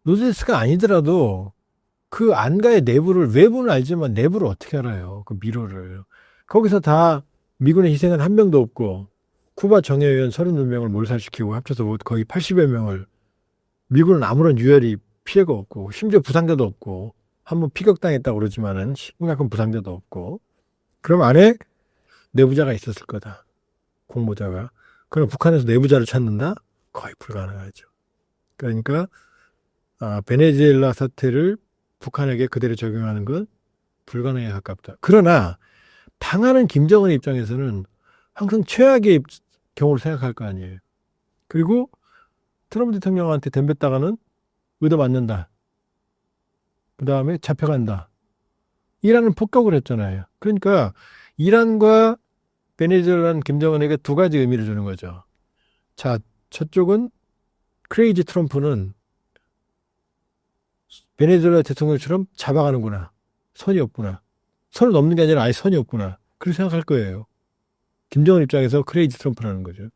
로드리게스가 아니더라도 그 안가의 내부를, 외부는 알지만 내부를 어떻게 알아요? 그 미로를. 거기서 다 미군의 희생은 한 명도 없고 쿠바 정예위원 32명을 몰살시키고 합쳐서 거의 80여 명을 미군은 아무런 유혈이 피해가 없고 심지어 부상자도 없고 한번 피격당했다고 그러지만은 심각한 부상자도 없고 그럼 안에 내부자가 있었을 거다. 공모자가. 그럼 북한에서 내부자를 찾는다? 거의 불가능하죠. 그러니까 베네수엘라 사태를 북한에게 그대로 적용하는 건 불가능에 가깝다. 그러나 당하는 김정은 입장에서는 항상 최악의 경우를 생각할 거 아니에요. 그리고 트럼프 대통령한테 덤볐다가는 얻어맞는다. 그 다음에 잡혀간다. 이란은 폭격을 했잖아요. 그러니까 이란과 베네수엘라는 김정은에게 두 가지 의미를 주는 거죠. 자, 저쪽은 크레이지 트럼프는 베네수엘라 대통령처럼 잡아가는구나. 선이 없구나. 선을 넘는 게 아니라 아예 선이 없구나. 그렇게 생각할 거예요. 김정은 입장에서 크레이지 트럼프라는 거죠.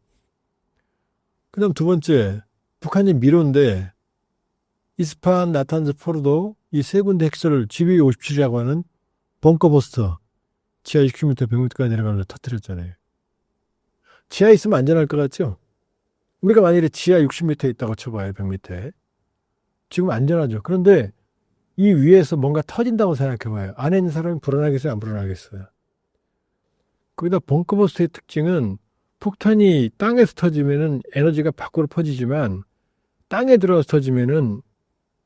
그 다음 두 번째, 북한이 미로인데 이스파한, 나탄즈, 포르도 이 세 군데 핵설을 GBU-57이라고 하는 벙커버스터 지하 60m, 100m까지 내려가는 걸 터뜨렸잖아요. 지하에 있으면 안전할 것 같죠? 우리가 만일에 지하 60m에 있다고 쳐봐요. 100m에. 지금 안전하죠. 그런데 이 위에서 뭔가 터진다고 생각해봐요. 안에 있는 사람이 불안하겠어요? 안 불안하겠어요? 거기다 벙커버스터의 특징은 폭탄이 땅에서 터지면은 에너지가 밖으로 퍼지지만 땅에 들어가서 터지면은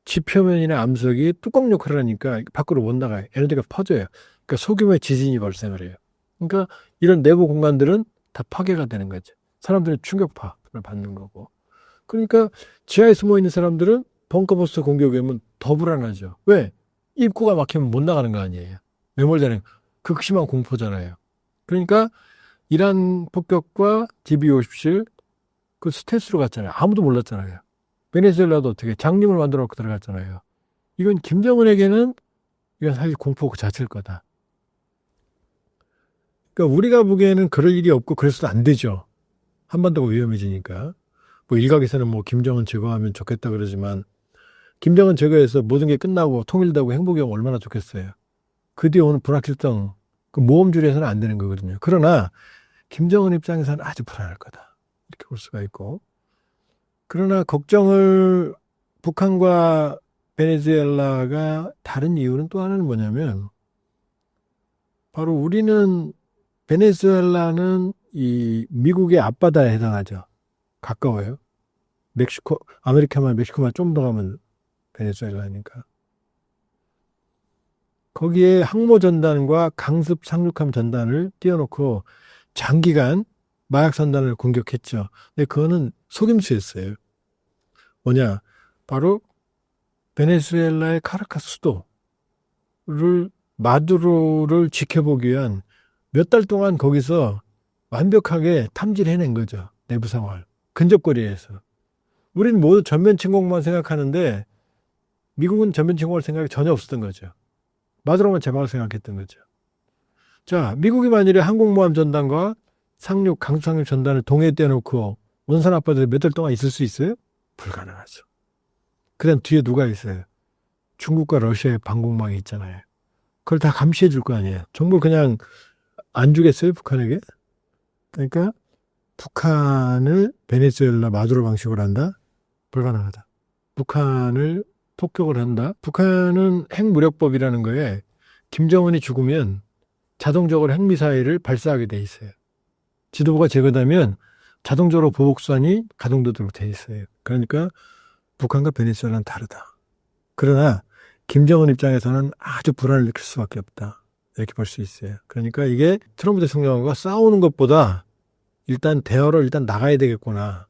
지표면이나 암석이 뚜껑 역할을 하니까 밖으로 못 나가요. 에너지가 퍼져요. 그러니까 소규모의 지진이 발생을 해요. 그러니까 이런 내부 공간들은 다 파괴가 되는 거죠. 사람들은 충격파를 받는 거고. 그러니까 지하에 숨어 있는 사람들은 벙커버스터 공격이 오면 더 불안하죠. 왜? 입구가 막히면 못 나가는 거 아니에요. 매몰되는 극심한 공포잖아요. 그러니까 이란 폭격과 GBU-57 그 스텔스로 갔잖아요. 아무도 몰랐잖아요. 베네수엘라도 어떻게 장님을 만들어 놓고 들어갔잖아요. 이건 김정은에게는 이건 사실 공포 그 자체일 거다. 그러니까 우리가 보기에는 그럴 일이 없고 그래서도 안 되죠. 한반도가 위험해지니까. 뭐 일각에서는 뭐 김정은 제거하면 좋겠다 그러지만 김정은 제거해서 모든 게 끝나고 통일되고 행복이 오면 얼마나 좋겠어요. 그 뒤에 오는 불확실성, 그 모험줄에서는 안 되는 거거든요. 그러나 김정은 입장에서는 아주 불안할 거다. 이렇게 볼 수가 있고. 그러나 걱정을 북한과 베네수엘라가 다른 이유는 또 하나는 뭐냐면 바로 우리는 베네수엘라는 이 미국의 앞바다에 해당하죠. 가까워요. 멕시코, 아메리카만 멕시코만 좀 더 가면 베네수엘라니까. 거기에 항모 전단과 강습 상륙함 전단을 띄워놓고 장기간 마약 선단을 공격했죠. 근데 그거는 속임수였어요. 뭐냐? 바로 베네수엘라의 카라카스 수도를 마두로를 지켜보기 위한 몇 달 동안 거기서 완벽하게 탐지해낸 거죠. 내부 상황을. 근접거리에서. 우리는 모두 전면 침공만 생각하는데 미국은 전면 침공할 생각이 전혀 없었던 거죠. 마두로만 제방을 생각했던 거죠. 자, 미국이 만일에 항공모함 전단과 강수상륙 전단을 동해에 떼어놓고 원산 앞바다에 몇 달 동안 있을 수 있어요? 불가능하죠. 그 다음 뒤에 누가 있어요? 중국과 러시아의 방공망이 있잖아요. 그걸 다 감시해 줄 거 아니에요. 정말 그냥 안 주겠어요, 북한에게? 그러니까 북한을 베네수엘라 마두로 방식으로 한다? 불가능하다. 북한을 폭격을 한다? 북한은 핵무력법이라는 거에 김정은이 죽으면 자동적으로 핵미사일을 발사하게 돼 있어요. 지도부가 제거되면 자동적으로 보복선이 가동되도록 돼 있어요. 그러니까 북한과 베네수엘라는 다르다. 그러나 김정은 입장에서는 아주 불안을 느낄 수밖에 없다. 이렇게 볼 수 있어요. 그러니까 이게 트럼프 대통령과 싸우는 것보다 일단 대화로 일단 나가야 되겠구나.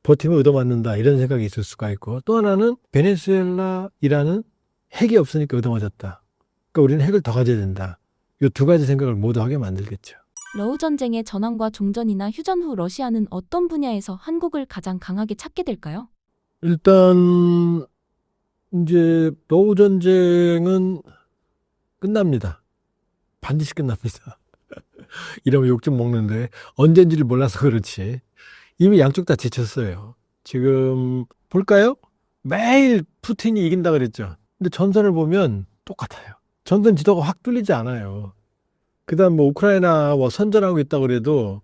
버티면 얻어맞는다. 이런 생각이 있을 수가 있고 또 하나는 베네수엘라이라는 핵이 없으니까 얻어맞았다. 그러니까 우리는 핵을 더 가져야 된다. 이 두 가지 생각을 모두 하게 만들겠죠. 러우 전쟁의 전환과 종전이나 휴전 후 러시아는 어떤 분야에서 한국을 가장 강하게 찾게 될까요? 일단 이제 러우 전쟁은 끝납니다. 반드시 끝납니다. 이러면 욕 좀 먹는데 언젠지를 몰라서 그렇지. 이미 양쪽 다 지쳤어요. 지금 볼까요? 매일 푸틴이 이긴다 그랬죠. 근데 전선을 보면 똑같아요. 전선 지도가 확 뚫리지 않아요. 그다음 뭐 우크라이나 선전하고 있다 그래도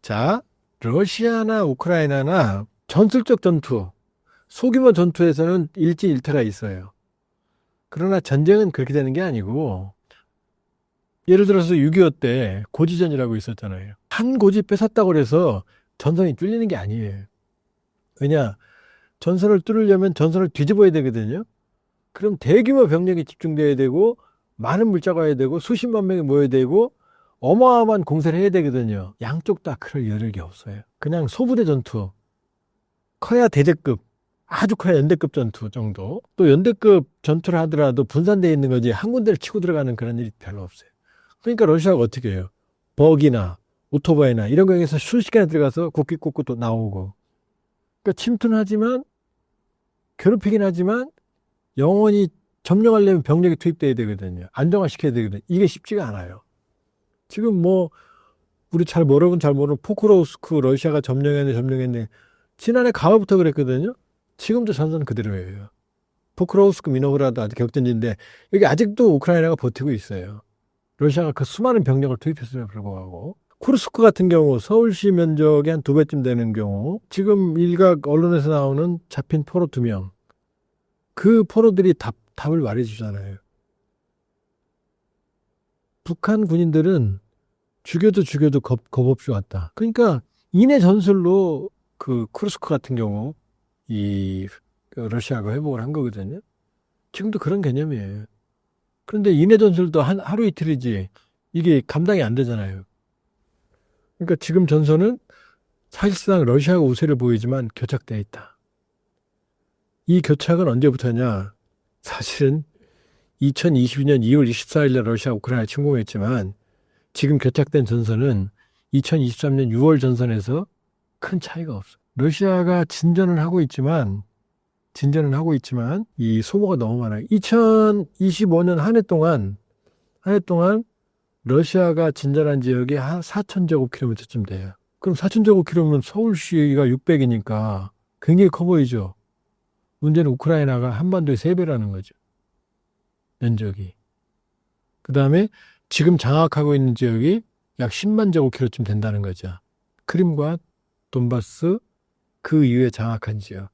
자, 러시아나 우크라이나나 전술적 전투, 소규모 전투에서는 일진일퇴가 있어요. 그러나 전쟁은 그렇게 되는 게 아니고 예를 들어서 6.25 때 고지전이라고 있었잖아요. 한 고지 뺏었다고 해서 전선이 뚫리는 게 아니에요. 왜냐? 전선을 뚫으려면 전선을 뒤집어야 되거든요. 그럼 대규모 병력이 집중돼야 되고 많은 물자가 와야 되고 수십만 명이 모여야 되고 어마어마한 공세를 해야 되거든요. 양쪽 다 그럴 여력이 없어요. 그냥 소부대 전투, 커야 대대급, 아주 커야 연대급 전투 정도. 또 연대급 전투를 하더라도 분산되어 있는 거지 한 군데를 치고 들어가는 그런 일이 별로 없어요. 그러니까 러시아가 어떻게 해요? 버기나 오토바이나 이런 거에서 순식간에 들어가서 국기 꽂고 또 나오고. 그러니까 침투는 하지만 괴롭히긴 하지만 영원히 점령하려면 병력이 투입돼야 되거든요. 안정화시켜야 되거든요. 이게 쉽지가 않아요. 지금 뭐 우리 잘 모르는 포크로우스크 러시아가 점령했네. 지난해 가을부터 그랬거든요. 지금도 전선 그대로예요. 포크로우스크 미노그라드 아직 격전지인데 여기 아직도 우크라이나가 버티고 있어요. 러시아가 그 수많은 병력을 투입했음에도 불구하고. 쿠르스크 같은 경우 서울시 면적의 한 2배쯤 되는 경우 지금 일각 언론에서 나오는 잡힌 포로 2명. 그 포로들이 답을 말해주잖아요. 북한 군인들은 죽여도 겁 없이 왔다. 그러니까 인해 전술로 그 쿠르스크 같은 경우 이 러시아가 회복을 한 거거든요. 지금도 그런 개념이에요. 그런데 인해 전술도 하루 이틀이지 이게 감당이 안 되잖아요. 그러니까 지금 전선은 사실상 러시아가 우세를 보이지만 교착되어 있다. 이 교착은 언제부터냐? 사실은 2022년 2월 24일에 러시아 우크라이나 침공했지만 지금 교착된 전선은 2023년 6월 전선에서 큰 차이가 없어요. 러시아가 진전을 하고 있지만 이 소모가 너무 많아요. 2025년 한 해 동안 러시아가 진전한 지역이 한 4,000제곱킬로미터쯤 돼요. 그럼 4,000제곱킬로미터면 서울시가 600이니까 굉장히 커 보이죠. 문제는 우크라이나가 한반도의 3배라는 거죠. 면적이. 그 다음에 지금 장악하고 있는 지역이 약 10만 제곱킬로쯤 된다는 거죠. 크림과 돈바스 그 이후에 장악한 지역.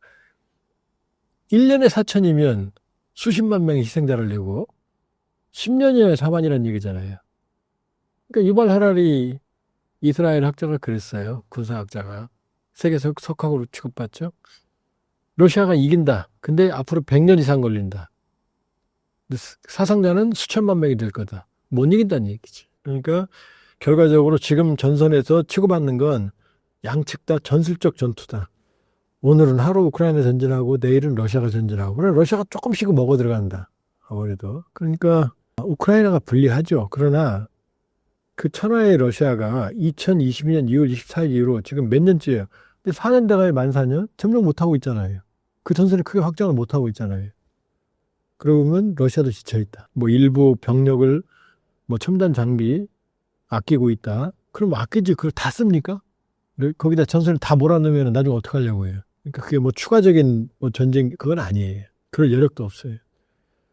1년에 4,000이면 수십만 명의 희생자를 내고 10년이나 사만이라는 얘기잖아요. 그러니까 유발 하라리 이스라엘 학자가 그랬어요. 군사학자가. 세계 석학으로 취급받죠. 러시아가 이긴다. 근데 앞으로 100년 이상 걸린다. 근데 사상자는 수천만 명이 될 거다. 못 이긴다는 얘기지. 그러니까 결과적으로 지금 전선에서 치고받는 건 양측 다 전술적 전투다. 오늘은 하루 우크라이나 전진하고 내일은 러시아가 전진하고. 그래 러시아가 조금씩은 먹어 들어간다. 아무래도. 그러니까 우크라이나가 불리하죠. 그러나 그 천하의 러시아가 2022년 2월 24일 이후로 지금 몇 년째예요. 근데 4년 돼가요. 만 4년? 점령 못하고 있잖아요. 그 전선을 크게 확장을 못하고 있잖아요. 그러면 러시아도 지쳐있다. 뭐 일부 병력을 뭐 첨단 장비 아끼고 있다. 그럼 아끼지 그걸 다 씁니까? 거기다 전선을 다 몰아넣으면 나중에 어떡하려고 해요. 그러니까 그게 뭐 추가적인 뭐 전쟁 그건 아니에요. 그럴 여력도 없어요.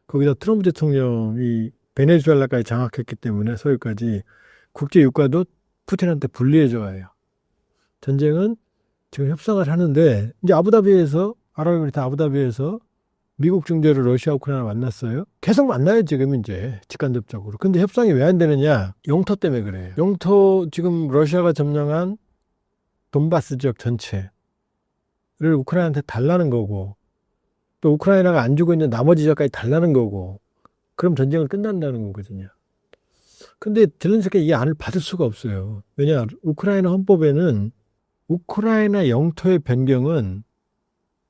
거기다 트럼프 대통령이 베네수엘라까지 장악했기 때문에 소유까지 국제 유가도 푸틴한테 불리해져요. 전쟁은 지금 협상을 하는데 이제 아랍에미리트 아부다비에서 미국 중재로 러시아 우크라이나 만났어요. 계속 만나요 지금 이제 직간접적으로. 근데 협상이 왜 안 되느냐? 영토 때문에 그래요. 영토 지금 러시아가 점령한 돈바스 지역 전체를 우크라이나한테 달라는 거고 또 우크라이나가 안 주고 있는 나머지 지역까지 달라는 거고 그럼 전쟁은 끝난다는 거거든요. 근데 젤렌스키가 이 안을 받을 수가 없어요. 왜냐 우크라이나 헌법에는 우크라이나 영토의 변경은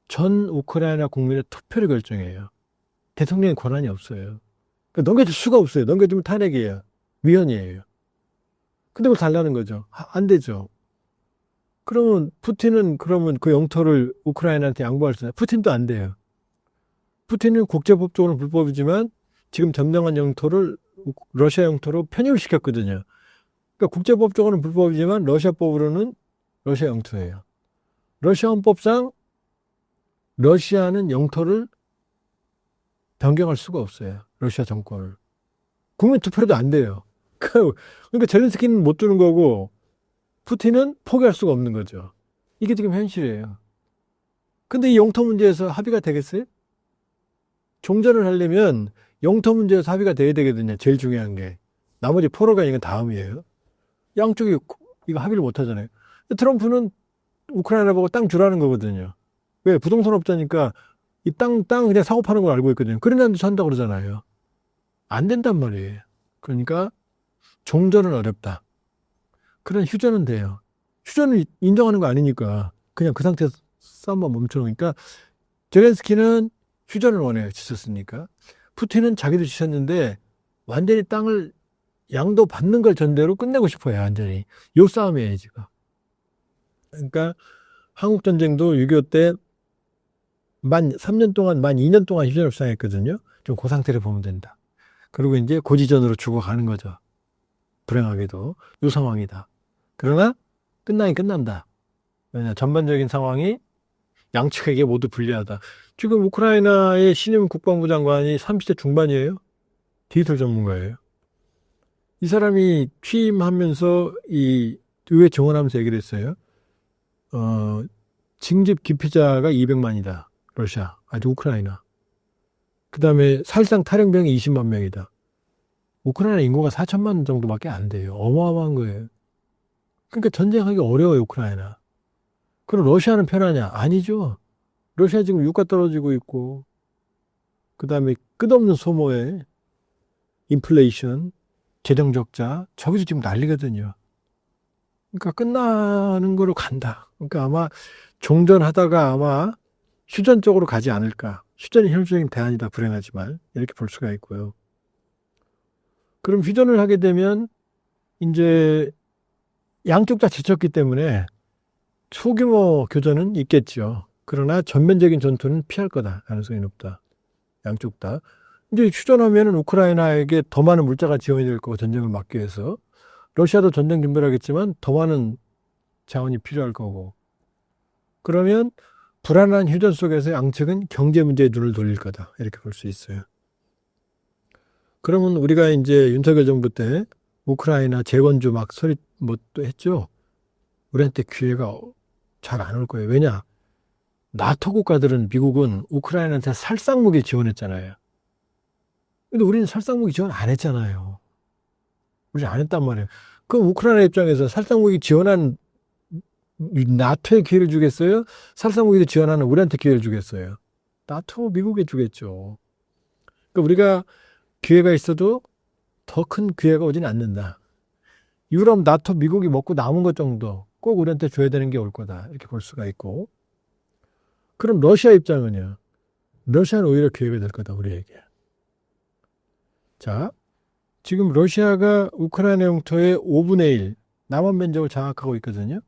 전 우크라이나 국민의 투표를 결정해요. 대통령의 권한이 없어요. 그러니까 넘겨줄 수가 없어요. 넘겨주면 탄핵이에요. 위헌이에요. 근데 그걸 달라는 거죠. 안 되죠. 그러면 푸틴은 그러면 그 영토를 우크라이나한테 양보할 수 있나요? 푸틴도 안 돼요. 푸틴은 국제법적으로는 불법이지만 지금 점령한 영토를 러시아 영토로 편입을 시켰거든요. 그러니까 국제법적으로는 불법이지만 러시아법으로는 러시아 영토예요. 러시아 헌법상 러시아는 영토를 변경할 수가 없어요. 러시아 정권을. 국민 투표도 안 돼요. 그러니까 젤렌스키는 못 주는 거고 푸틴은 포기할 수가 없는 거죠. 이게 지금 현실이에요. 근데 이 영토 문제에서 합의가 되겠어요? 종전을 하려면 영토 문제에서 합의가 돼야 되거든요. 제일 중요한 게. 나머지 포로가 이건 다음이에요. 양쪽이 이거 합의를 못 하잖아요. 트럼프는 우크라이나 보고 땅 주라는 거거든요. 왜? 부동산 업자니까 이 땅 그냥 사고 파는 걸 알고 있거든요. 그런데도 산다고 그러잖아요. 안 된단 말이에요. 그러니까 종전은 어렵다. 그런 휴전은 돼요. 휴전을 인정하는 거 아니니까 그냥 그 상태에서 싸움만 멈춰놓으니까 젤렌스키는 휴전을 원해요. 지쳤으니까. 푸틴은 자기도 지쳤는데 완전히 땅을 양도 받는 걸 전제로 끝내고 싶어요. 완전히. 요 싸움이에요. 지금. 그러니까 한국전쟁도 6.25 때 만 3년 동안, 만 2년 동안 휴전을 수상했거든요. 좀 그 상태를 보면 된다. 그리고 이제 고지전으로 죽어가는 거죠. 불행하게도. 요 상황이다. 그러나 끝나긴 끝난다. 왜냐 전반적인 상황이 양측에게 모두 불리하다. 지금 우크라이나의 신임 국방부 장관이 30대 중반이에요. 디지털 전문가예요. 이 사람이 취임하면서 이 의회 증언하면서 얘기를 했어요. 징집 기피자가 200만이다. 러시아, 아주 우크라이나. 그 다음에 살상 탈영병이 20만 명이다. 우크라이나 인구가 4천만 정도밖에 안 돼요. 어마어마한 거예요. 그러니까 전쟁하기 어려워요, 우크라이나. 그럼 러시아는 편하냐? 아니죠. 러시아 지금 유가 떨어지고 있고, 그 다음에 끝없는 소모에 인플레이션, 재정 적자, 저기서 지금 난리거든요. 그러니까 끝나는 거로 간다. 그러니까 아마 종전하다가 아마 휴전 쪽으로 가지 않을까. 휴전이 현실적인 대안이다. 불행하지만 이렇게 볼 수가 있고요. 그럼 휴전을 하게 되면 이제 양쪽 다 지쳤기 때문에 소규모 교전은 있겠죠. 그러나 전면적인 전투는 피할 거다. 가능성이 높다. 양쪽 다. 이제 휴전하면은 우크라이나에게 더 많은 물자가 지원이 될 거고 전쟁을 막기 위해서. 러시아도 전쟁 준비를 하겠지만 더 많은 자원이 필요할 거고. 그러면 불안한 휴전 속에서 양측은 경제 문제에 눈을 돌릴 거다. 이렇게 볼 수 있어요. 그러면 우리가 이제 윤석열 정부 때 우크라이나 재건주 막 소리 뭐 또 했죠. 우리한테 기회가 잘 안 올 거예요. 왜냐? 나토 국가들은 미국은 우크라이나한테 살상무기 지원했잖아요. 근데 우리는 살상무기 지원 안 했잖아요. 우리 안 했단 말이에요. 그럼 우크라이나 입장에서 살상무기 지원한 나토에 기회를 주겠어요? 살상무기도 지원하는 우리한테 기회를 주겠어요? 나토, 미국에 주겠죠. 그러니까 우리가 기회가 있어도 더 큰 기회가 오진 않는다. 유럽, 나토, 미국이 먹고 남은 것 정도 꼭 우리한테 줘야 되는 게 올 거다. 이렇게 볼 수가 있고. 그럼 러시아 입장은요. 러시아는 오히려 기회가 될 거다, 우리에게. 자, 지금 러시아가 우크라이나 영토의 5분의 1, 남한 면적을 장악하고 있거든요.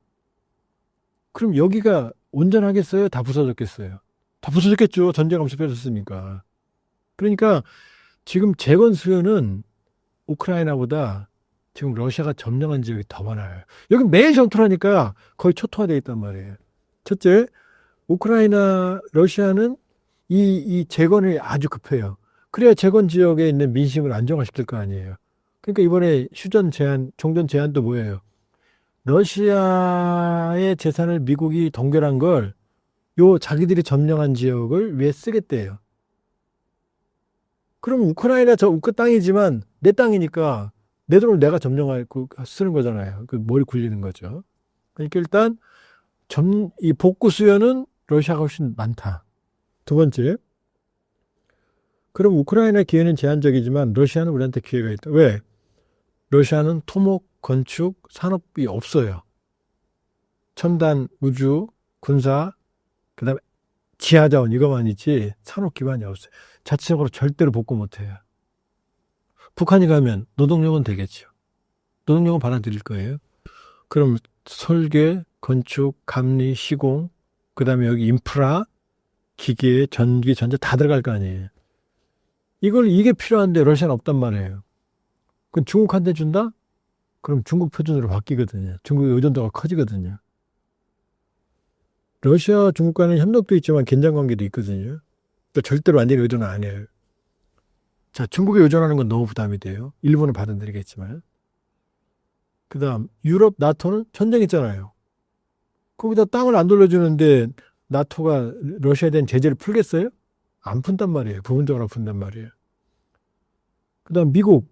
그럼 여기가 온전하겠어요? 다 부서졌겠어요? 다 부서졌겠죠. 전쟁하면서 뺏었으니까. 그러니까 지금 재건 수요는 우크라이나보다 지금 러시아가 점령한 지역이 더 많아요. 여기 매일 전투하니까 거의 초토화되어 있단 말이에요. 첫째, 우크라이나, 러시아는 이 재건이 아주 급해요. 그래야 재건 지역에 있는 민심을 안정화시킬 거 아니에요. 그러니까 이번에 휴전 제한, 종전 제한도 뭐예요? 러시아의 재산을 미국이 동결한 걸 요 자기들이 점령한 지역을 왜 쓰겠대요. 그럼 우크라이나 저 우크 땅이지만 내 땅이니까 내 돈을 내가 점령하고 쓰는 거잖아요. 그 머리 굴리는 거죠. 그러니까 일단 이 복구 수요는 러시아가 훨씬 많다. 두 번째, 그럼 우크라이나 기회는 제한적이지만 러시아는 우리한테 기회가 있다. 왜? 러시아는 토목, 건축, 산업이 없어요. 첨단, 우주, 군사, 그 다음에 지하자원 이거만 있지 산업 기반이 없어요. 자체적으로 절대로 복구 못해요. 북한이 가면 노동력은 되겠죠. 노동력은 받아들일 거예요. 그럼 설계, 건축, 감리, 시공, 그 다음에 여기 인프라, 기계, 전기, 전자 다 들어갈 거 아니에요. 이게 필요한데 러시아는 없단 말이에요. 그럼 중국한테 준다? 그럼 중국 표준으로 바뀌거든요. 중국의 의존도가 커지거든요. 러시아, 중국 간의 협력도 있지만 긴장관계도 있거든요. 그러니까 절대로 완전히 의존은 안 해요. 자, 중국에 의존하는 건 너무 부담이 돼요. 일본은 받아들이겠지만. 그 다음, 유럽, 나토는 전쟁했잖아요. 거기다 땅을 안 돌려주는데 나토가 러시아에 대한 제재를 풀겠어요? 안 푼단 말이에요. 부분적으로 푼단 말이에요. 그 다음, 미국은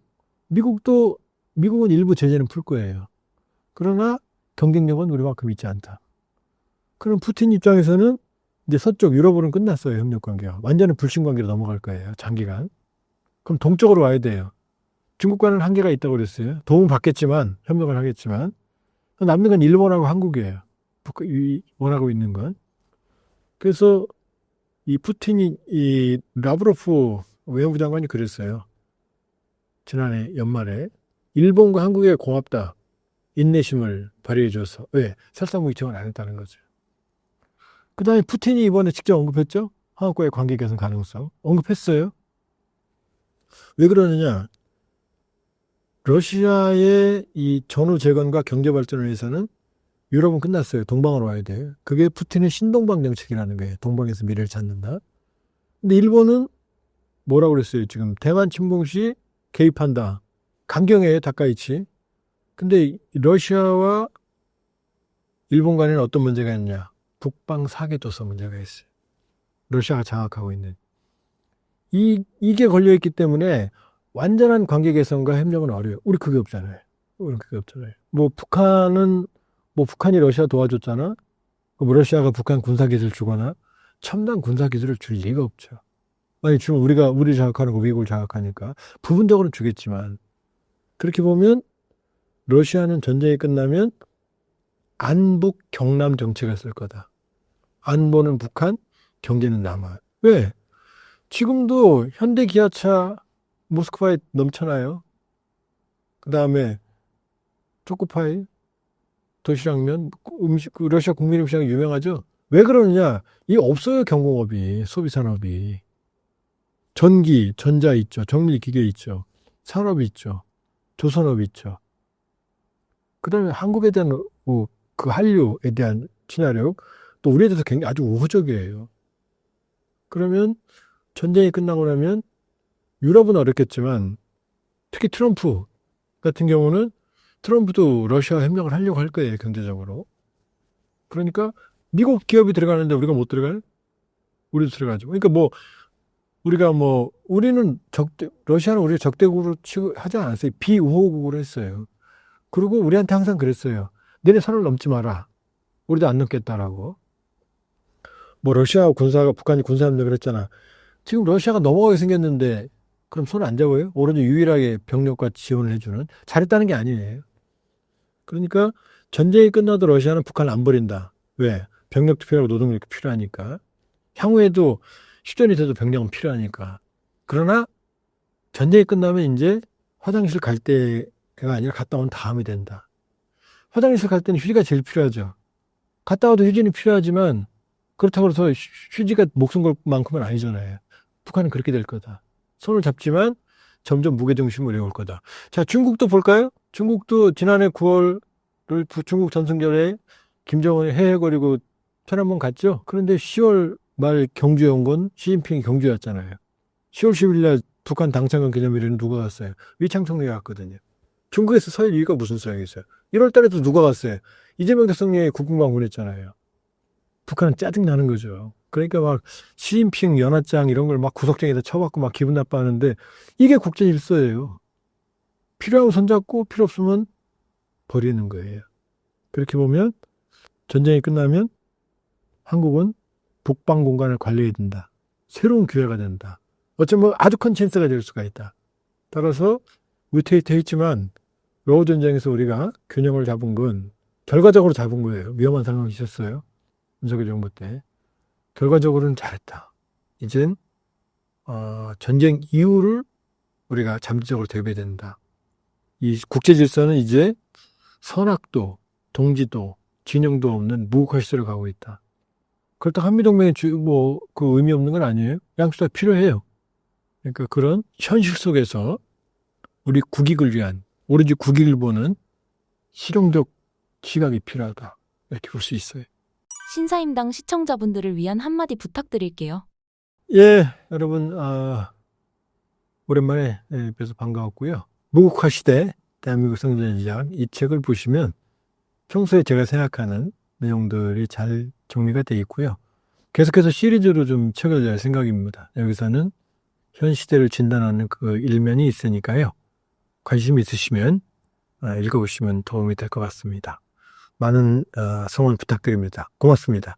일부 제재는 풀 거예요. 그러나 경쟁력은 우리만큼 있지 않다. 그럼 푸틴 입장에서는 이제 서쪽 유럽으로는 끝났어요. 협력 관계가. 완전히 불신 관계로 넘어갈 거예요. 장기간. 그럼 동쪽으로 와야 돼요. 중국과는 한계가 있다고 그랬어요. 도움을 받겠지만, 협력을 하겠지만. 남는 건 일본하고 한국이에요. 원하고 있는 건. 그래서 이 푸틴이, 이 라브로프 외무부 장관이 그랬어요. 지난해 연말에. 일본과 한국에 고맙다. 인내심을 발휘해줘서. 왜? 살상무기 지원 안 했다는 거죠. 그 다음에 푸틴이 이번에 직접 언급했죠? 한국과의 관계 개선 가능성. 언급했어요. 왜 그러느냐? 러시아의 이 전후 재건과 경제 발전을 위해서는 유럽은 끝났어요. 동방으로 와야 돼요. 그게 푸틴의 신동방 정책이라는 거예요. 동방에서 미래를 찾는다. 근데 일본은 뭐라고 그랬어요? 지금 대만 침공 시 개입한다. 강경해요, 다카이치. 근데 러시아와 일본 간에는 어떤 문제가 있느냐? 북방 사계도서 문제가 있어요. 러시아가 장악하고 있는. 이게 걸려있기 때문에 완전한 관계 개선과 협력은 어려워요. 우리 그게 없잖아요. 북한이 러시아 도와줬잖아. 그럼 러시아가 북한 군사기술 주거나 첨단 군사기술을 줄 리가 없죠. 아니, 지금 우리 장악하는 거 미국을 장악하니까 부분적으로는 주겠지만 그렇게 보면 러시아는 전쟁이 끝나면 안북 경남 정책을 쓸 거다. 안보는 북한, 경제는 남한. 왜? 지금도 현대 기아차 모스크바에 넘쳐나요. 그 다음에 초코파이, 도시락면, 러시아 국민 음식이 유명하죠. 왜 그러느냐? 이 없어요, 경공업이, 소비산업이. 전기, 전자 있죠. 정밀기계 있죠. 산업이 있죠. 조선업이 있죠. 그 다음에 한국에 대한 그 한류에 대한 친화력, 또 우리에 대해서 굉장히 아주 우호적이에요. 그러면 전쟁이 끝나고 나면 유럽은 어렵겠지만 특히 트럼프 같은 경우는 트럼프도 러시아와 협력을 하려고 할 거예요. 경제적으로. 그러니까 미국 기업이 들어가는데 우리가 못 들어갈? 우리도 들어가죠. 그러니까 우리가 우리는 러시아는 우리 적대국으로 하지 않았어요. 비우호국으로 했어요. 그리고 우리한테 항상 그랬어요. 너네 선을 넘지 마라. 우리도 안 넘겠다라고. 북한이 군사합니다 그랬잖아. 지금 러시아가 넘어가게 생겼는데 그럼 손 안 잡아요? 오로지 유일하게 병력과 지원을 해주는. 잘했다는 게 아니에요. 그러니까 전쟁이 끝나도 러시아는 북한을 안 버린다. 왜? 병력도 필요하고 노동력도 필요하니까. 향후에도 휴전이 돼도 병력은 필요하니까. 그러나 전쟁이 끝나면 이제 화장실 갈 때가 아니라 갔다 온 다음이 된다. 화장실 갈 때는 휴지가 제일 필요하죠. 갔다 와도 휴지는 필요하지만 그렇다고 해서 휴지가 목숨 걸 만큼은 아니잖아요. 북한은 그렇게 될 거다. 손을 잡지만 점점 무게중심을 내올 거다. 자, 중국도 볼까요? 중국도 지난해 9월을 중국 전승절에 김정은이 해해거리고 천안문 갔죠. 그런데 10월 말 경주에 온 건 시진핑이 경주였잖아요. 10월 10일 날 북한 당창건 기념일에는 누가 갔어요? 위창청리가 갔거든요. 중국에서 설 이유가 무슨 소용이 있어요? 1월 달에도 누가 갔어요? 이재명 대통령이 국궁방문했잖아요. 북한은 짜증나는 거죠. 그러니까 막 시진핑 연하장 이런 걸 막 구석탱이에다 쳐박고 막 기분 나빠하는데 이게 국제 질서예요. 필요하면 손잡고 필요 없으면 버리는 거예요. 그렇게 보면 전쟁이 끝나면 한국은 북방 공간을 관리해야 된다. 새로운 기회가 된다. 어쩌면 아주 큰 찬스가 될 수가 있다. 따라서 위태위태했지만 러우 전쟁에서 우리가 균형을 잡은 건 결과적으로 잡은 거예요. 위험한 상황이 있었어요. 윤석열 정부 때. 결과적으로는 잘했다. 이젠 전쟁 이후를 우리가 잠재적으로 대비해야 된다. 이 국제 질서는 이제 선악도, 동지도, 진영도 없는 무국화 시대로 가고 있다. 그렇다고 한미동맹이 그 의미 없는 건 아니에요. 양쪽 다 필요해요. 그러니까 그런 현실 속에서 우리 국익을 위한, 오로지 국익을 보는 실용적 시각이 필요하다. 이렇게 볼 수 있어요. 신사임당 시청자분들을 위한 한마디 부탁드릴게요. 예, 여러분, 오랜만에 뵈서 반가웠고요. 무국화 시대, 대한민국 성전시장 이 책을 보시면 평소에 제가 생각하는 내용들이 잘 정리가 되어 있고요. 계속해서 시리즈로 좀 책을 낼 생각입니다. 여기서는 현 시대를 진단하는 그 일면이 있으니까요. 관심 있으시면 읽어보시면 도움이 될 것 같습니다. 많은 성원 부탁드립니다. 고맙습니다.